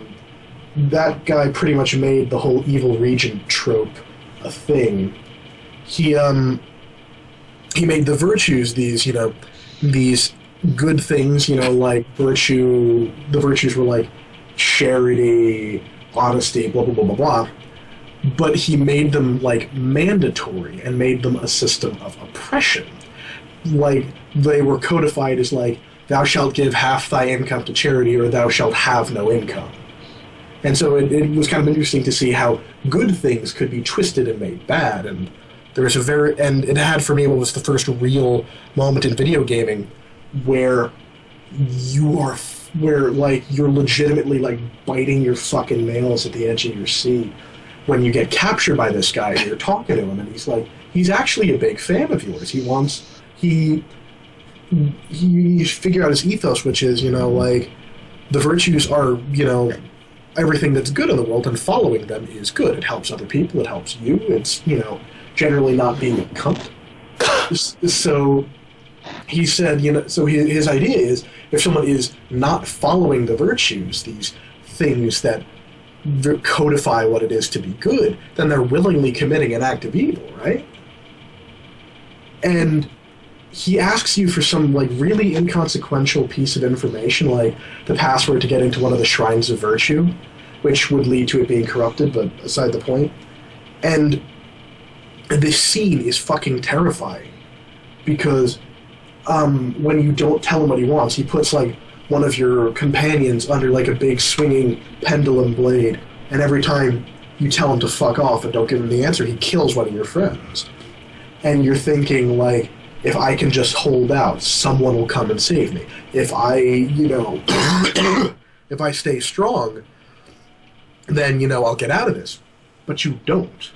that guy pretty much made the whole evil regent trope a thing. He made the virtues these good things, like virtue. The virtues were like charity, honesty, blah blah blah blah blah. but he made them like mandatory and made them a system of oppression. Like they were codified as like, thou shalt give half thy income to charity, or thou shalt have no income. And so it was kind of interesting to see how good things could be twisted and made bad. And there was and it had for me what was the first real moment in video gaming where you're legitimately like biting your fucking nails at the edge of your seat when you get captured by this guy and you're talking to him, and he's actually a big fan of yours. He figured out his ethos, which is, like, the virtues are, everything that's good in the world, and following them is good. It helps other people, it helps you, it's, generally not being a cunt. So he said, so his idea is, if someone is not following the virtues, these things that codify what it is to be good, then they're willingly committing an act of evil, right? And he asks you for some like really inconsequential piece of information, like the password to get into one of the shrines of virtue, which would lead to it being corrupted, but aside the point. And this scene is fucking terrifying, because when you don't tell him what he wants, he puts like one of your companions under like a big swinging pendulum blade, and every time you tell him to fuck off and don't give him the answer, he kills one of your friends. And you're thinking, like, if I can just hold out, someone will come and save me. If I, if I stay strong, then, I'll get out of this. But you don't.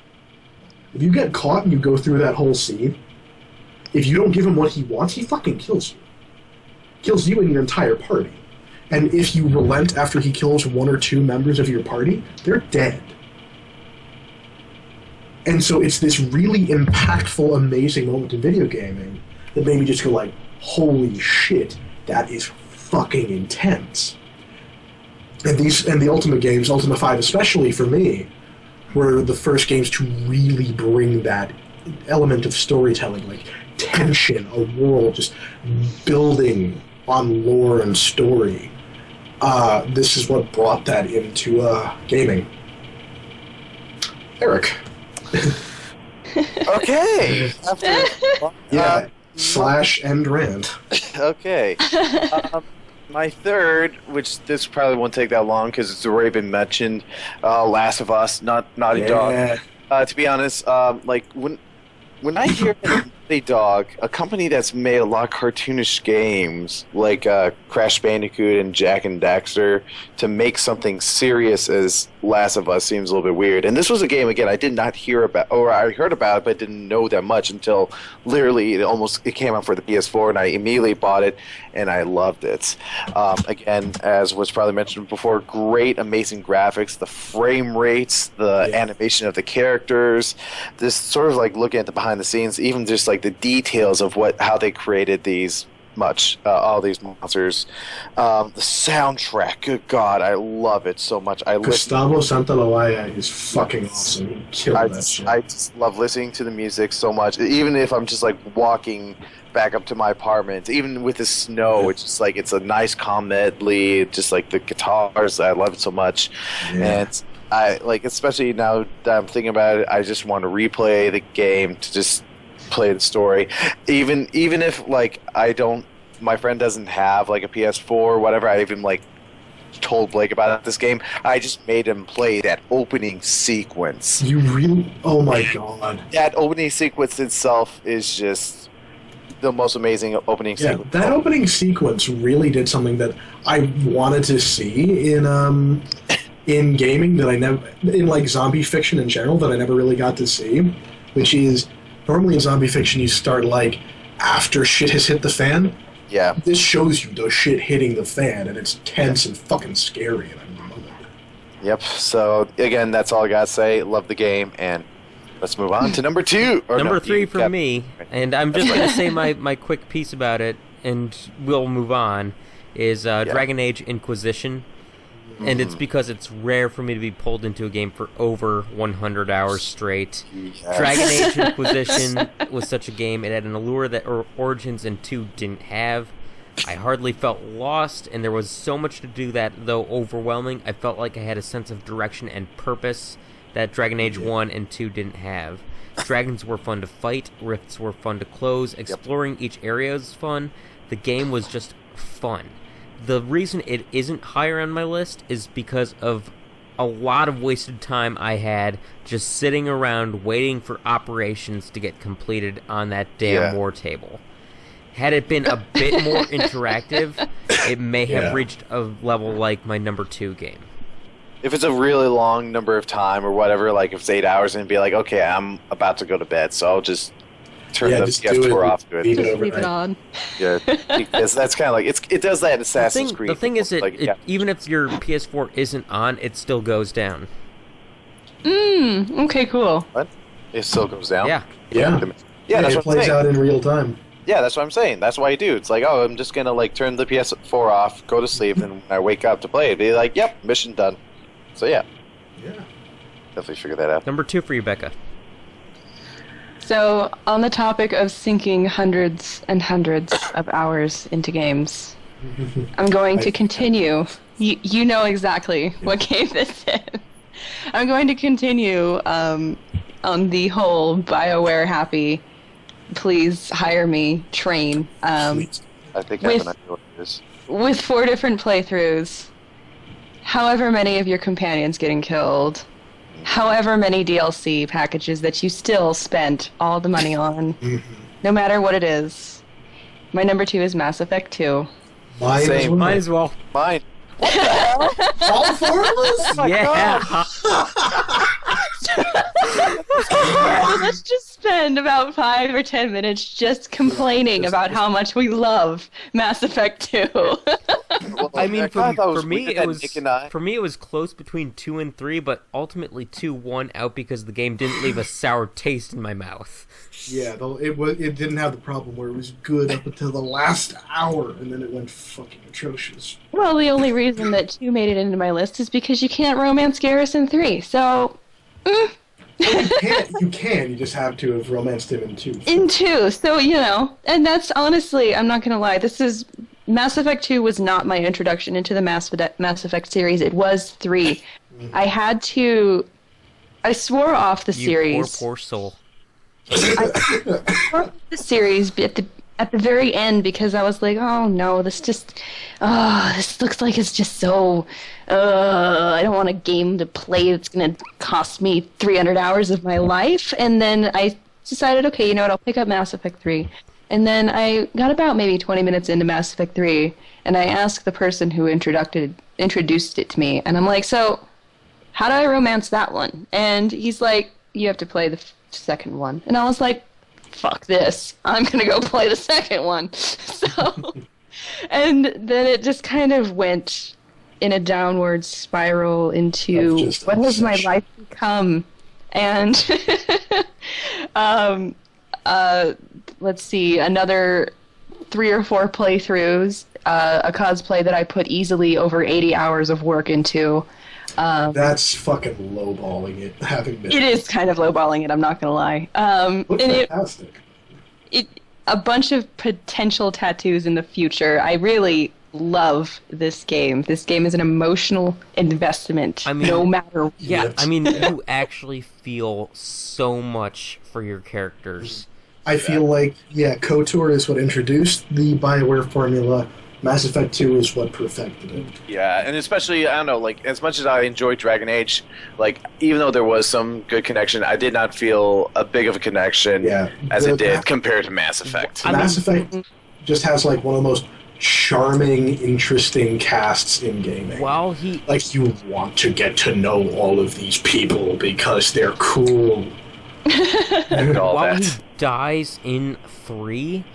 If you get caught and you go through that whole scene, if you don't give him what he wants, he fucking kills you. Kills you and your entire party. And if you relent after he kills one or two members of your party, they're dead. And so it's this really impactful, amazing moment in video gaming that made me just go like, holy shit, that is fucking intense. And the Ultima games, Ultima 5 especially for me, were the first games to really bring that element of storytelling, like tension, a world just building on lore and story. This is what brought that into gaming. Eric. Okay. Slash end rant. Okay. My third, which this probably won't take that long because it's already been mentioned, Last of Us, Naughty Dog. To be honest, like when I hear Naughty Dog, a company that's made a lot of cartoonish games like Crash Bandicoot and Jak and Daxter, to make something serious as Last of Us seems a little bit weird. And this was a game, again, I did not hear about, or I heard about it, but didn't know that much until literally it came out for the PS4, and I immediately bought it, and I loved it. Again, as was probably mentioned before, great, amazing graphics, the frame rates, the animation of the characters, this sort of like looking at the behind the scenes, even just like the details of how they created all these monsters. The soundtrack, good God, I love it so much. Gustavo Santaolalla is fucking awesome. He killed that shit. I just love listening to the music so much. Even if I'm just like walking back up to my apartment, even with the snow, it's just like it's a nice calm medley. Just like the guitars, I love it so much. And I like, especially now that I'm thinking about it, I just want to replay the game to just play the story, even if like my friend doesn't have like a PS4 or whatever. I even like told Blake about this game. I just made him play that opening sequence. You really? Oh my God! That opening sequence itself is just the most amazing opening sequence. That opening sequence really did something that I wanted to see in gaming, that I never, in like zombie fiction in general, that I never really got to see, which is, normally in zombie fiction you start like after shit has hit the fan. Yeah. This shows you the shit hitting the fan, and it's tense and fucking scary, and I love it. Yep. So again, that's all I gotta say. Love the game, and let's move on to number 2. Number 3 for me, and I'm just gonna say my quick piece about it, and we'll move on. Is Dragon Age Inquisition. And it's because it's rare for me to be pulled into a game for over 100 hours straight. Yes. Dragon Age Inquisition was such a game. It had an allure that Origins and 2 didn't have. I hardly felt lost, and there was so much to do that, though overwhelming, I felt like I had a sense of direction and purpose. that Dragon Age 1 and 2 didn't have. Dragons were fun to fight, rifts were fun to close, exploring each area was fun. The game was just fun. The reason it isn't higher on my list is because of a lot of wasted time I had just sitting around waiting for operations to get completed on that damn war table. Had it been a bit more interactive, it may have reached a level like my number 2 game. If it's a really long number of time or whatever, like if it's 8 hours, and be like, okay, I'm about to go to bed, so I'll just turn the PS4 off to it. Just leave it on. Yeah, because that's kind of like it does that in Assassin's Creed. The thing is, even if your PS4 isn't on, it still goes down. Okay, cool. What? It still goes down? Yeah, that's it what I'm plays saying. out in real time. Yeah, that's what I'm saying. That's why you do. It's like, oh, I'm just gonna like turn the PS4 off, go to sleep, and when I wake up to play it, be like, yep, mission done. So yeah, definitely figure that out. Number 2 for you, Becca. So, on the topic of sinking hundreds and hundreds of hours into games, I'm going to continue. You know exactly what game this is. I'm going to continue on the whole BioWare happy, please hire me train. I think I have an idea what it is. With 4 different playthroughs, however many of your companions getting killed, however many DLC packages that you still spent all the money on, no matter what it is. My number 2 is Mass Effect 2. Same. Might as well. Mine. All 4 of us? Yeah. So let's just spend about 5 or 10 minutes just complaining about how much we love Mass Effect 2. Well, I mean, for me, weird it that was Nick and I- for me it was close between 2 and 3, but ultimately 2 won out because the game didn't leave a sour taste in my mouth. Yeah, though it didn't have the problem where it was good up until the last hour, and then it went fucking atrocious. Well, the only reason that 2 made it into my list is because you can't romance Garrison 3, so... You can. You just have to have romanced him in 2. In 2, so, you know, and that's honestly, I'm not gonna lie, Mass Effect 2 was not my introduction into the Mass Effect series, it was 3. I swore off the series. You poor soul. I swore off the series at the very end because I was like, oh no, this looks like it's just so, I don't want a game to play that's going to cost me 300 hours of my life. And then I decided, okay, you know what, I'll pick up Mass Effect 3. And then I got about maybe 20 minutes into Mass Effect 3, and I asked the person who introduced it to me, and I'm like, so, how do I romance that one? And he's like, you have to play the second one. And I was like, fuck this. I'm going to go play the second one. So, and then it just kind of went in a downward spiral into what has my life become? And let's see, another 3 or 4 playthroughs, a cosplay that I put easily over 80 hours of work into. That's fucking lowballing it. It is kind of lowballing it, I'm not gonna lie. Looks fantastic. A bunch of potential tattoos in the future. I really love this game. This game is an emotional investment, no matter what. Yeah, I mean, you actually feel so much for your characters. I feel like, KOTOR is what introduced the BioWare formula. Mass Effect 2 is what perfected it. Yeah, and especially, I don't know, like, as much as I enjoyed Dragon Age, like, even though there was some good connection, I did not feel a big of a connection as it did compared to Mass Effect. Mass Effect just has, like, one of the most charming, interesting casts in gaming. Like, you want to get to know all of these people because they're cool. While he dies in 3...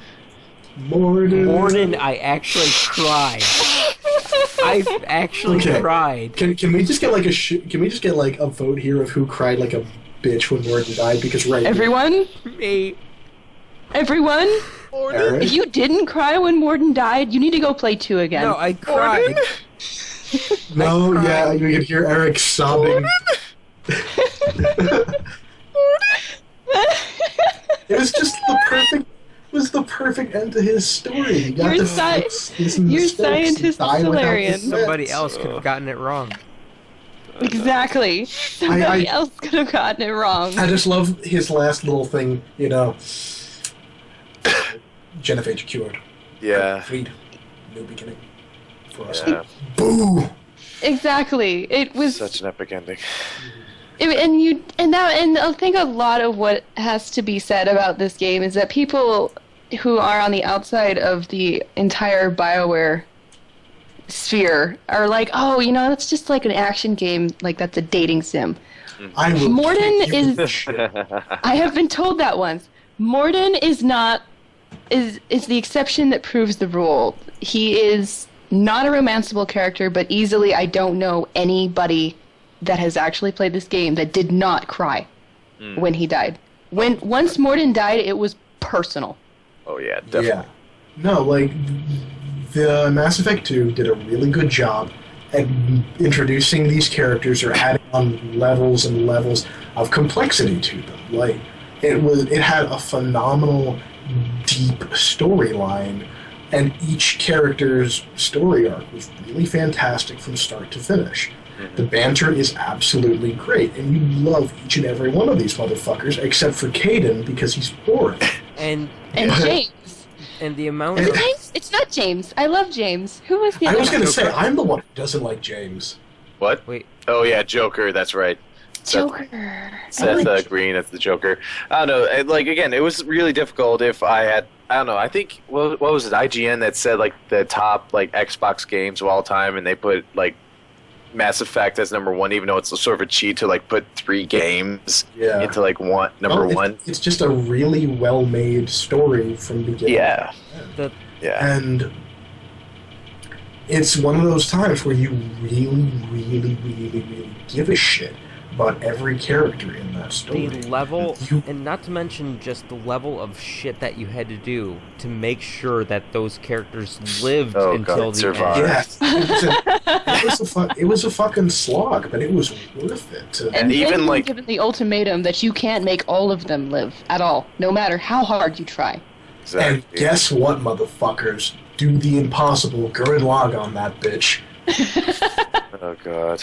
Morden, I actually cried. I've actually cried. Can we just get like a vote here of who cried like a bitch when Morden died? Because everyone, me, everyone. Morden? If you didn't cry when Morden died, you need to go play 2 again. No, I cried. No, yeah, you could hear Eric sobbing. It was just the perfect end to his story. He got Your scientist Solarian. Somebody else could have gotten it wrong. Exactly. Somebody else could have gotten it wrong. I just love his last little thing, you know. Genevieve cured. Yeah. Freed. New beginning for us. Yeah. Boo! Exactly. It was Such an epic ending. and I think a lot of what has to be said about this game is that people who are on the outside of the entire BioWare sphere are like, oh, you know, that's just like an action game, like that's a dating sim. I will Morden kick you in the is. shit. I have been told that once. Morden is the exception that proves the rule. He is not a romanceable character, but easily I don't know anybody that has actually played this game that did not cry when he died. Once Morden died, it was personal. Oh yeah, definitely. Yeah. No, like, the Mass Effect 2 did a really good job at introducing these characters or adding on levels and levels of complexity to them. Like, it had a phenomenal, deep storyline, and each character's story arc was really fantastic from start to finish. The banter is absolutely great, and you love each and every one of these motherfuckers, except for Caden, because he's boring. And James. and the amount And- of James? It's not James. I love James. Who was the I other was one? going to say, I'm the one who doesn't like James. What? wait. Oh yeah, Joker. That's right. Joker. Seth Green as the Joker. I don't know. Like again, it was really difficult. If I had, I don't know. I think what was it? IGN that said like the top like Xbox games of all time, and they put like Mass Effect as number one, even though it's sort of a cheat to like put 3 games Yeah. into like number Well, one. It's just a really well-made story from beginning. Yeah. to end. Yeah. And it's one of those times where you really, really, really, really give a shit about every character in that story. The level, You- and not to mention just the level of shit that you had to do to make sure that those characters lived Oh, until God, the survive. end. It was a fucking slog, but it was worth it. To, And even, then like- given the ultimatum that you can't make all of them live at all, no matter how hard you try. and Exactly. guess what, motherfuckers? Do the impossible. Gurren log on that bitch. Oh god.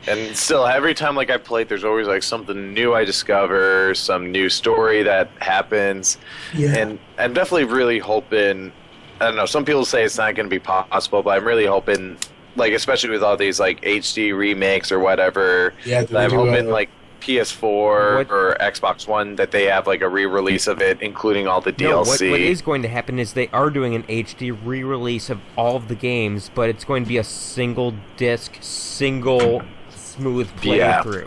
And still, every time like I played, there's always like something new I discover, some new story that happens, Yeah. and I'm definitely really hoping. I don't know. Some people say it's not going to be possible, but I'm really hoping, like especially with all these like HD remakes or whatever. Yeah, that I'm hoping like PS4 What- or Xbox One that they have like a re-release of it, including all the No, DLC. what is going to happen is they are doing an HD re-release of all of the games, but it's going to be a single disc, single smooth Yeah. playthrough.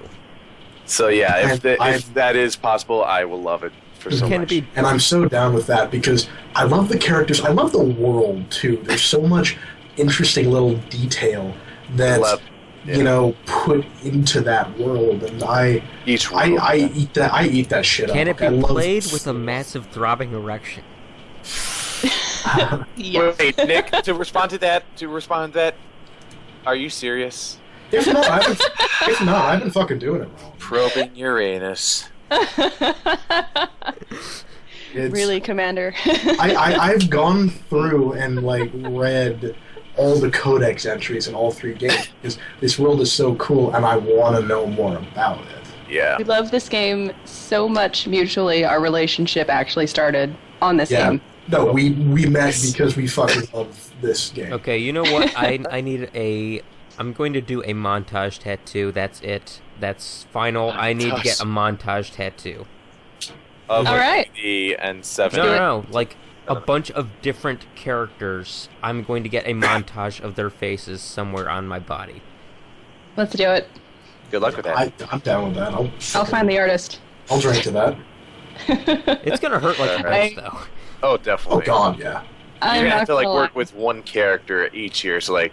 So yeah, And if that is possible, I will love it for so Can much. it be? And I'm so down with that because I love the characters. I love the world too. There's so much interesting little detail that Love- yeah. you know put into that world, and I Each world. eat that. I eat that shit Can up. it be I love- played with a massive throbbing erection? Yes. Wait, Nick, to respond to that, are you serious? If not, I've been fucking doing it wrong. Probing Uranus. It's, Really, Commander. I've gone through and like read all the codex entries in all 3 games because this world is so cool and I want to know more about it. Yeah. We love this game so much mutually, our relationship actually started on this Yeah. game. No, we met because we fucking love this game. Okay, you know what? I need a. I'm going to do a montage tattoo. That's it. That's final. I need to get a montage tattoo. Of All right. 8 and 7. No, no, like a bunch of different characters. I'm going to get a montage of their faces somewhere on my body. Let's do it. Good luck with that. I'm down with that. I'll find the artist. I'll drink to that. It's gonna hurt like a Alright. bitch, though. Oh, Oh definitely. god, yeah. I'm You're gonna not have to like gonna work lie. with one character each year. So like,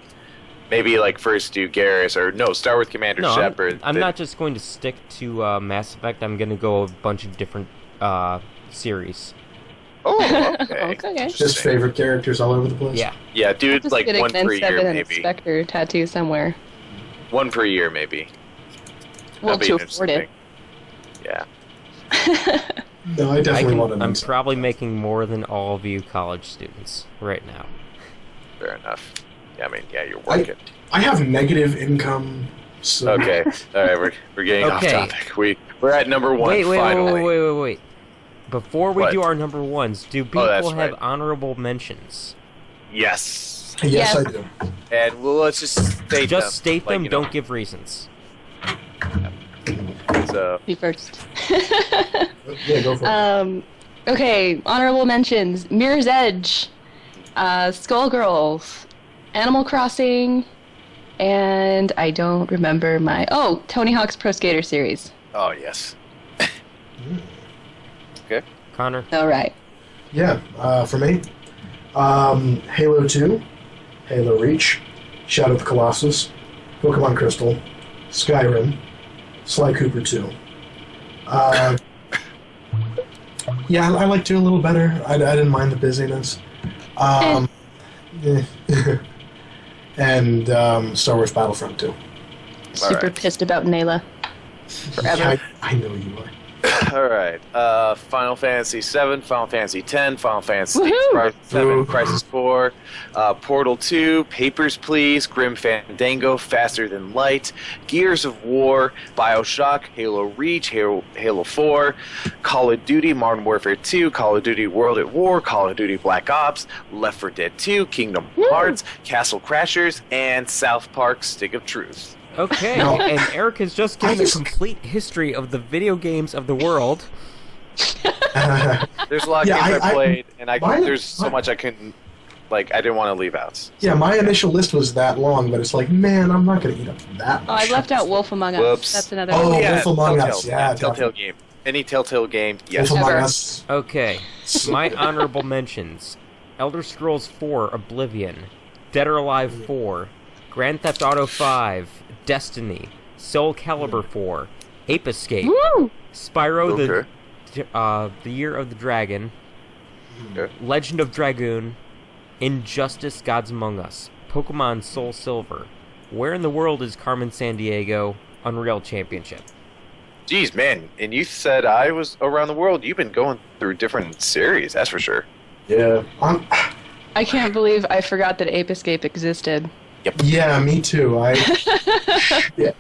maybe like first do Garrus or no, start with Commander No, Shepard. I'm then- not just going to stick to Mass Effect. I'm gonna go a bunch of different series. Oh, okay. Okay. Just favorite characters all over the place. Yeah. Yeah, I'll dude, just like get a one per Glen year, Seven and a maybe. Spectre tattoo somewhere. One per year, maybe. Well, That'd be to an afford it. interesting thing. Yeah. No, I definitely want to. I'm probably making more than all of you college students right now. Fair enough. Yeah, I mean, yeah, you're working. I have negative income So, Okay. All right, we're getting off Okay. topic. We're at number one. Wait, finally. wait. Before we What? do our number ones, do people that's have right. honorable mentions? Yes. yes, Yes. I do. And let's just state them. Just state like, them, you know, don't give reasons. So, Me first. Yeah, go for it. Okay, honorable mentions: Mirror's Edge, Skullgirls, Animal Crossing, and I don't remember Tony Hawk's Pro Skater series. oh yes. Connor? All right. Yeah, for me, Halo 2, Halo Reach, Shadow of the Colossus, Pokemon Crystal, Skyrim, Sly Cooper 2. Yeah, I like 2 a little better. I didn't mind the busyness. Yeah. And Star Wars Battlefront 2. Super right. pissed about Nayla. Forever. I know you are. All right. Final Fantasy 7, Final Fantasy 10, Final Fantasy Woohoo! Crisis 7, Woo. Crisis 4, Portal 2, Papers, Please, Grim Fandango, Faster Than Light, Gears of War, BioShock, Halo Reach, Halo 4, Call of Duty, Modern Warfare 2, Call of Duty World at War, Call of Duty Black Ops, Left 4 Dead 2, Kingdom Hearts, Castle Crashers, and South Park Stick of Truth. Okay, and Eric has just given a complete history of the video games of the world. There's a lot of Yeah, games I I- played, and mine- there's so much I couldn't, I didn't want to leave out. Yeah, my initial list was that long, but it's like, man, I'm not going to eat up that Oh, much. I left out Wolf Among Us. Whoops. That's another Oh, one. Wolf Among Telltale. Us, yeah, Telltale definitely. game. Any Telltale game, yes. Wolf Among Ever. Us. Okay, my honorable mentions: Elder Scrolls 4: Oblivion, Dead or Alive 4, Grand Theft Auto 5, Destiny, Soul Calibur 4, Ape Escape, Woo! Spyro Okay. the Year of the Dragon, Okay. Legend of Dragoon, Injustice: Gods Among Us, Pokemon Soul Silver, Where in the World is Carmen Sandiego, Unreal Championship. Jeez, man, and you said I was around the world. You've been going through different series, that's for sure. Yeah. I can't believe I forgot that Ape Escape existed. Yeah, me too. Yeah.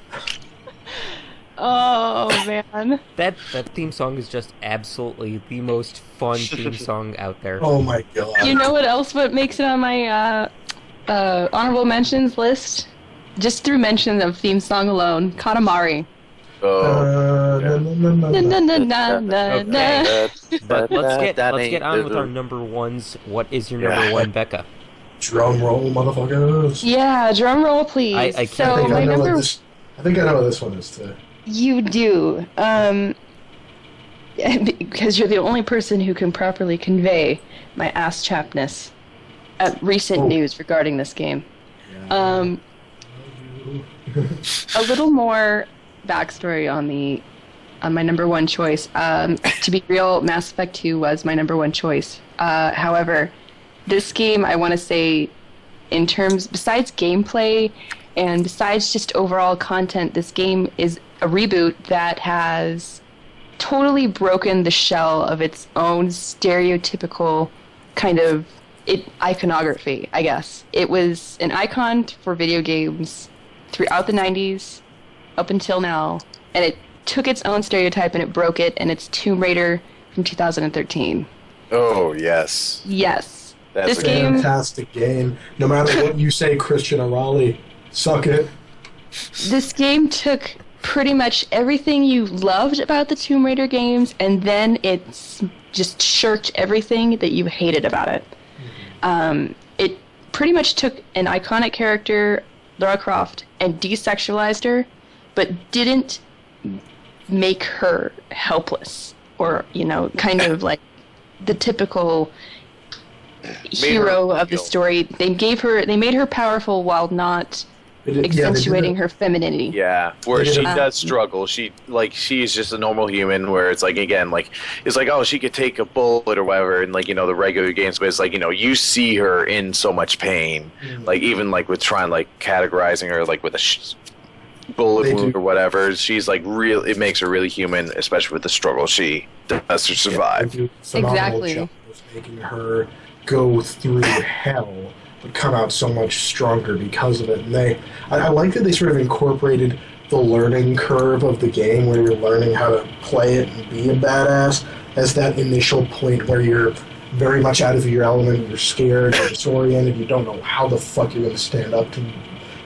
Oh, man. That theme song is just absolutely the most fun theme song out there. Oh my god. You know what makes it on my honorable mentions list? Just through mention of theme song alone, Katamari. Oh, Na, na, na, Na, na, na, na. na, na, na. Okay. But let's get on with our number ones. What is your number one, Becca? Drum roll, motherfuckers. Yeah, drum roll, please. I can't so think my I know what number, this. I think I know what this one is too. you do, because you're the only person who can properly convey my ass chapness at recent news regarding this game. A little more backstory on my number one choice. To be real, Mass Effect 2 was my number one choice. However, this game, I want to say, in terms, besides gameplay and besides just overall content, this game is a reboot that has totally broken the shell of its own stereotypical kind of iconography, I guess. It was an icon for video games throughout the 90s up until now, and it took its own stereotype and it broke it, and it's Tomb Raider from 2013. Oh, yes. Yes. That's This a game- Fantastic game. No matter what you say, Christian or Raleigh, suck it. This game took pretty much everything you loved about the Tomb Raider games, and then it's just shirked everything that you hated about it. It pretty much took an iconic character, Lara Croft, and desexualized her, but didn't make her helpless or, kind of like the typical hero of the real. story. They made her powerful while not accentuating her femininity. Yeah, where she Uh, does struggle. She's just a normal human. Where it's like again, it's like oh, she could take a bullet or whatever, and the regular games, but it's like you see her in so much pain. Even with trying categorizing her with a bullet They wound do. or whatever. She's real. It makes her really human, especially with the struggle she does to survive. They do a phenomenal Exactly. job of making her go through hell but come out so much stronger because of it. And I like that they sort of incorporated the learning curve of the game, where you're learning how to play it and be a badass, as that initial point where you're very much out of your element, you're scared, you're disoriented, you don't know how the fuck you're going to stand up to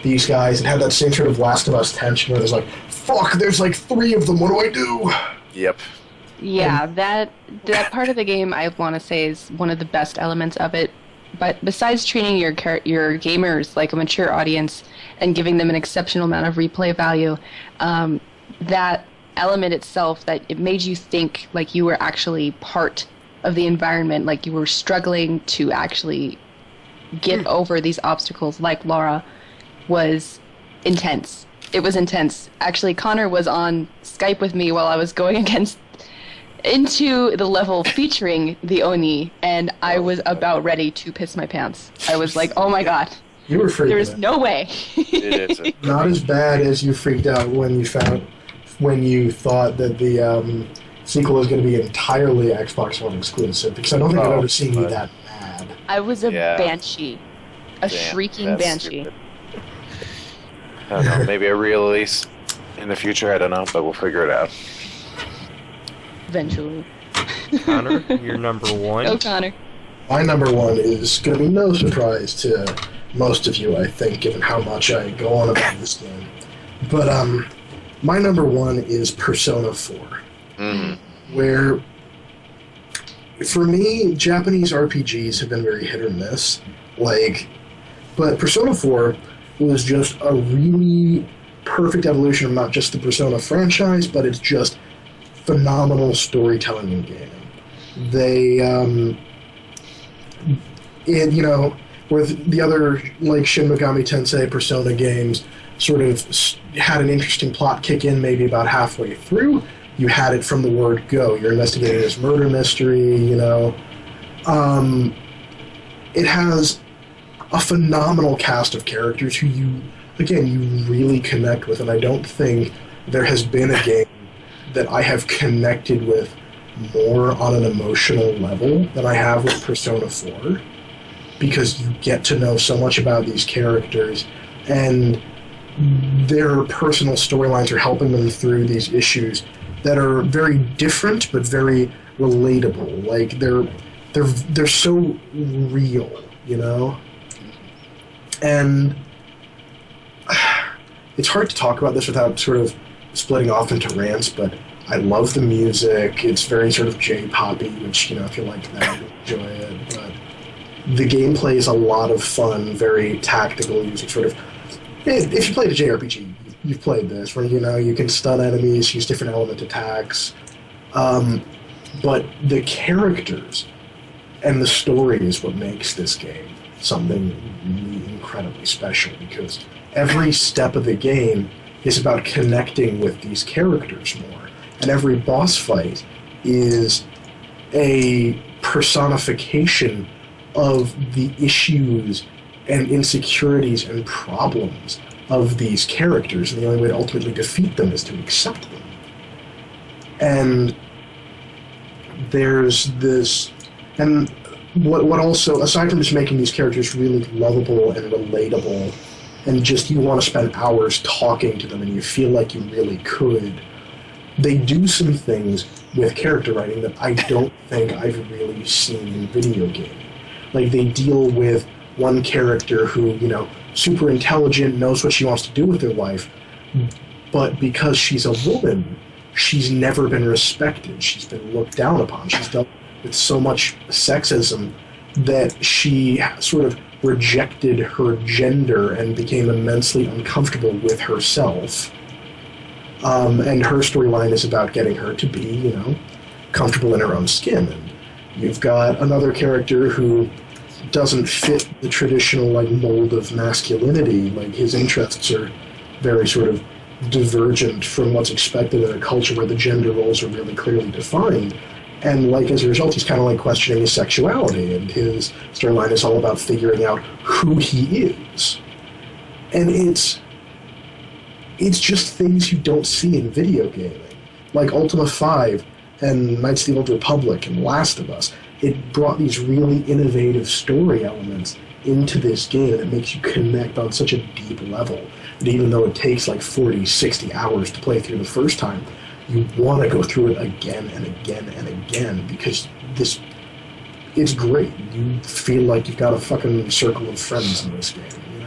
these guys, and have that same sort of Last of Us tension where there's like, fuck, there's like 3 of them, what do I do? Yep. Yeah, that part of the game I want to say is one of the best elements of it. But besides treating your gamers like a mature audience and giving them an exceptional amount of replay value, that element itself, that it made you think like you were actually part of the environment, like you were struggling to actually get over these obstacles like Laura, was intense. It was intense. Actually, Connor was on Skype with me while I was going into the level featuring the Oni, and I was about ready to piss my pants. I was like, oh my god. You were freaking There's out. no way. It is. Not as bad as you freaked out when you thought that the sequel was going to be entirely Xbox One exclusive, because I don't think I've ever seen you that mad. I was a Yeah. banshee. A shrieking that's banshee. stupid. I don't know, maybe a re-release in the future, I don't know, but we'll figure it out. Eventually. Connor, you're number 1. Go, Connor. My number 1 is going to be no surprise to most of you, I think, given how much I go on about this game. But my number 1 is Persona 4, where, for me, Japanese RPGs have been very hit or miss. But Persona 4 was just a really perfect evolution of not just the Persona franchise, but it's just phenomenal storytelling and gaming. They, where the other, like, Shin Megami Tensei, Persona games sort of had an interesting plot kick in maybe about halfway through, you had it from the word go. You're investigating this murder mystery, It has a phenomenal cast of characters who you really connect with, and I don't think there has been a game that I have connected with more on an emotional level than I have with Persona 4, because you get to know so much about these characters, and their personal storylines are helping them through these issues that are very different but very relatable. Like, they're so real, And it's hard to talk about this without sort of splitting off into rants, but I love the music. It's very sort of J-poppy, which, if you like that, you enjoy it. But the gameplay is a lot of fun, very tactical. You sort of, if you played a JRPG, you've played this, where, you can stun enemies, use different element attacks. But the characters and the story is what makes this game something really incredibly special, because every step of the game is about connecting with these characters more. And every boss fight is a personification of the issues and insecurities and problems of these characters, and the only way to ultimately defeat them is to accept them. And there's this... And what also, aside from just making these characters really lovable and relatable, and just you want to spend hours talking to them and you feel like you really could, they do some things with character writing that I don't think I've really seen in video gaming. Like, they deal with one character who, super intelligent, knows what she wants to do with her life, but because she's a woman, she's never been respected. She's been looked down upon. She's dealt with so much sexism that she sort of rejected her gender and became immensely uncomfortable with herself. And her storyline is about getting her to be, comfortable in her own skin. And you've got another character who doesn't fit the traditional, mold of masculinity. Like, his interests are very sort of divergent from what's expected in a culture where the gender roles are really clearly defined. And, as a result, he's kind of, questioning his sexuality, and his storyline is all about figuring out who he is. And it's just things you don't see in video gaming. Like Ultima 5 and Knights of the Old Republic and Last of Us. it brought these really innovative story elements into this game that makes you connect on such a deep level that even though it takes like 40, 60 hours to play through the first time, you want to go through it again and again and again because it's great. You feel like you've got a fucking circle of friends in this game, you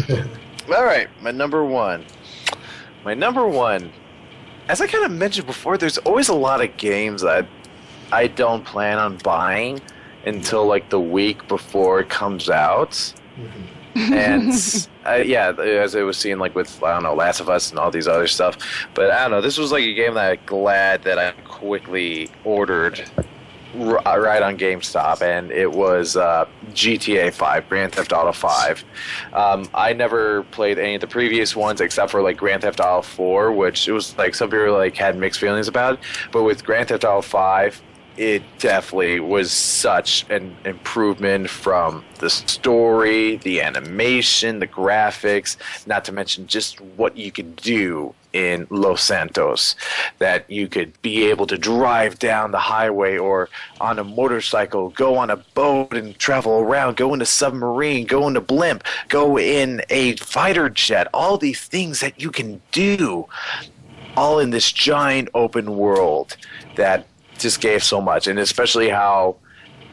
know? All right, my number one. My number one, as I kind of mentioned before, there's always a lot of games that I don't plan on buying until like the week before it comes out. Mm-hmm. And yeah, as I was seeing like with, I don't know, Last of Us and all these other stuff. But I don't know, this was like a game that I'm glad that I quickly ordered right on GameStop, and it was GTA 5, Grand Theft Auto 5. I never played any of the previous ones except for like Grand Theft Auto 4, which it was like some people like had mixed feelings about. But with Grand Theft Auto 5, it definitely was such an improvement from the story, the animation, the graphics, not to mention just what you could do in Los Santos, that you could be able to drive down the highway or on a motorcycle, go on a boat and travel around, go in a submarine, go in a blimp, go in a fighter jet, all these things that you can do all in this giant open world that just gave so much. And especially how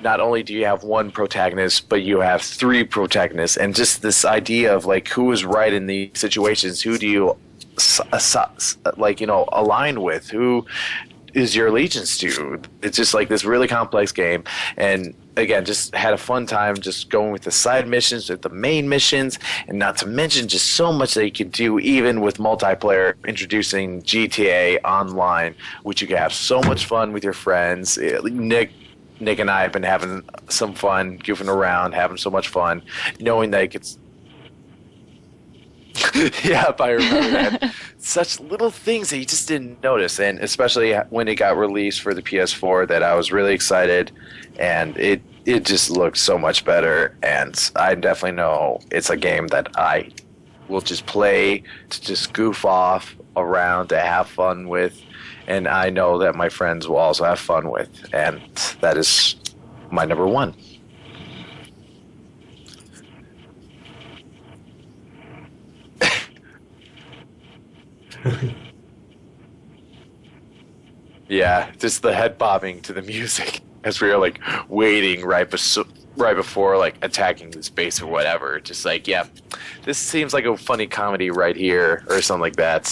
not only do you have one protagonist, but you have three protagonists, and just this idea of like who is right in these situations, who do you like, you know, align with, who is your allegiance to. It's just like this really complex game, and again, just had a fun time just going with the side missions, with the main missions, and not to mention just so much that you can do even with multiplayer, introducing GTA Online, which you can have so much fun with your friends. Nick and I have been having some fun, goofing around, having so much fun, knowing that it's yeah, I remember that. Such little things that you just didn't notice, and especially when it got released for the PS4, that I was really excited, and it just looked so much better, and I definitely know it's a game that I will just play to just goof off around, to have fun with, and I know that my friends will also have fun with, and that is my number one. Yeah, just the head bobbing to the music as we were like waiting right before like attacking this base or whatever. Just like, yeah, this seems like a funny comedy right here or something like that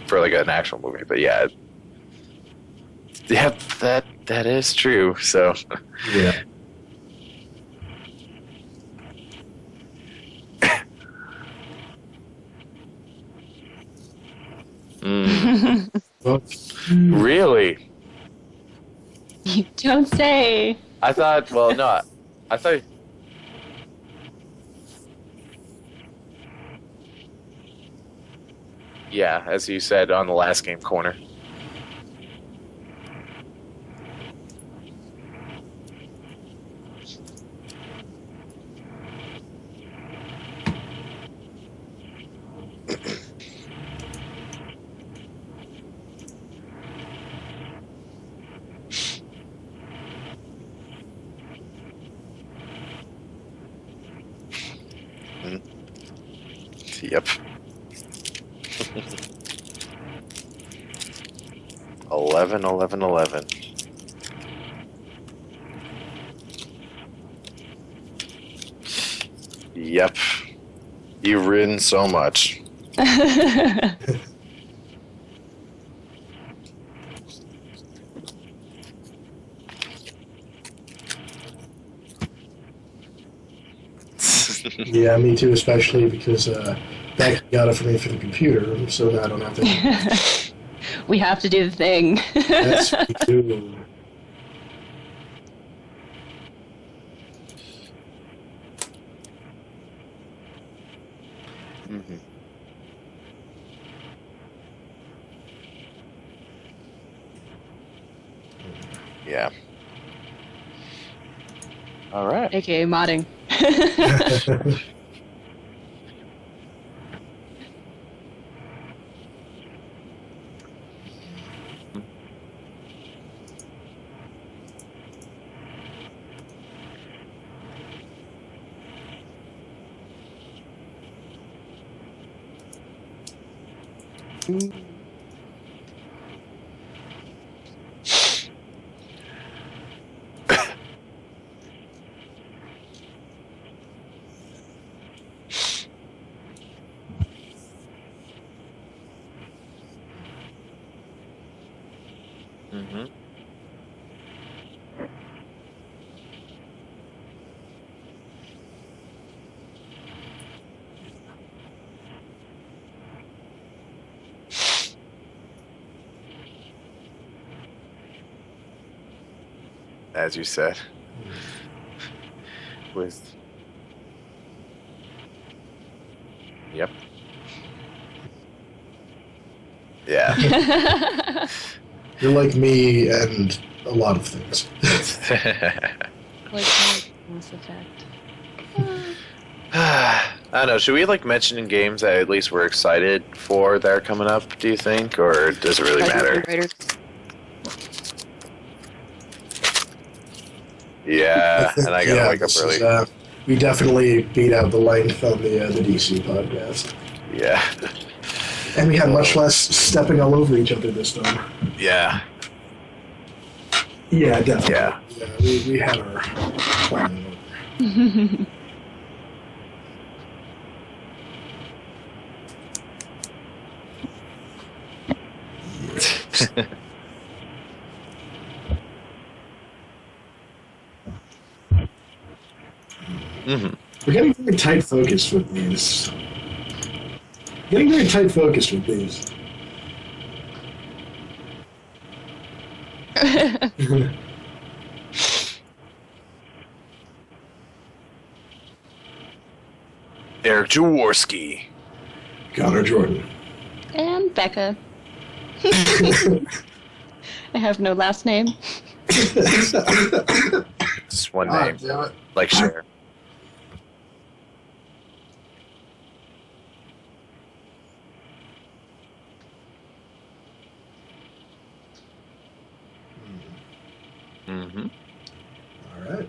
for like an actual movie. But yeah, that is true. So Yeah. Well, really? You don't say. I thought, well, no, I thought. Yeah, as you said on the last game corner. Yep. 11, 11, 11. Yep. You've ridden so much. yeah, me too, especially because Becca got it for me for the computer, so now I don't have to. We have to do the thing. Yes, we do. Mm-hmm. Yeah. All right. AKA modding. Mm-hmm. As you said, with yep, yeah. You're like me and a lot of things. Like Mass Effect. I don't know. Should we like mention games that at least we're excited for that are coming up? Do you think, or does it really matter? Yeah, and I gotta wake up this early. is, we definitely beat out the length on the DC podcast. Yeah, And we had much less stepping all over each other this time. yeah, Yeah, definitely. yeah. We had our plan. Mm-hmm. We're getting very tight focused with these. Getting very tight focused with these. Erik Jaworski. Connor Jordan. And Becca. I have no last name. Just one name, Damn it. like Cher. Mm-hmm. All right.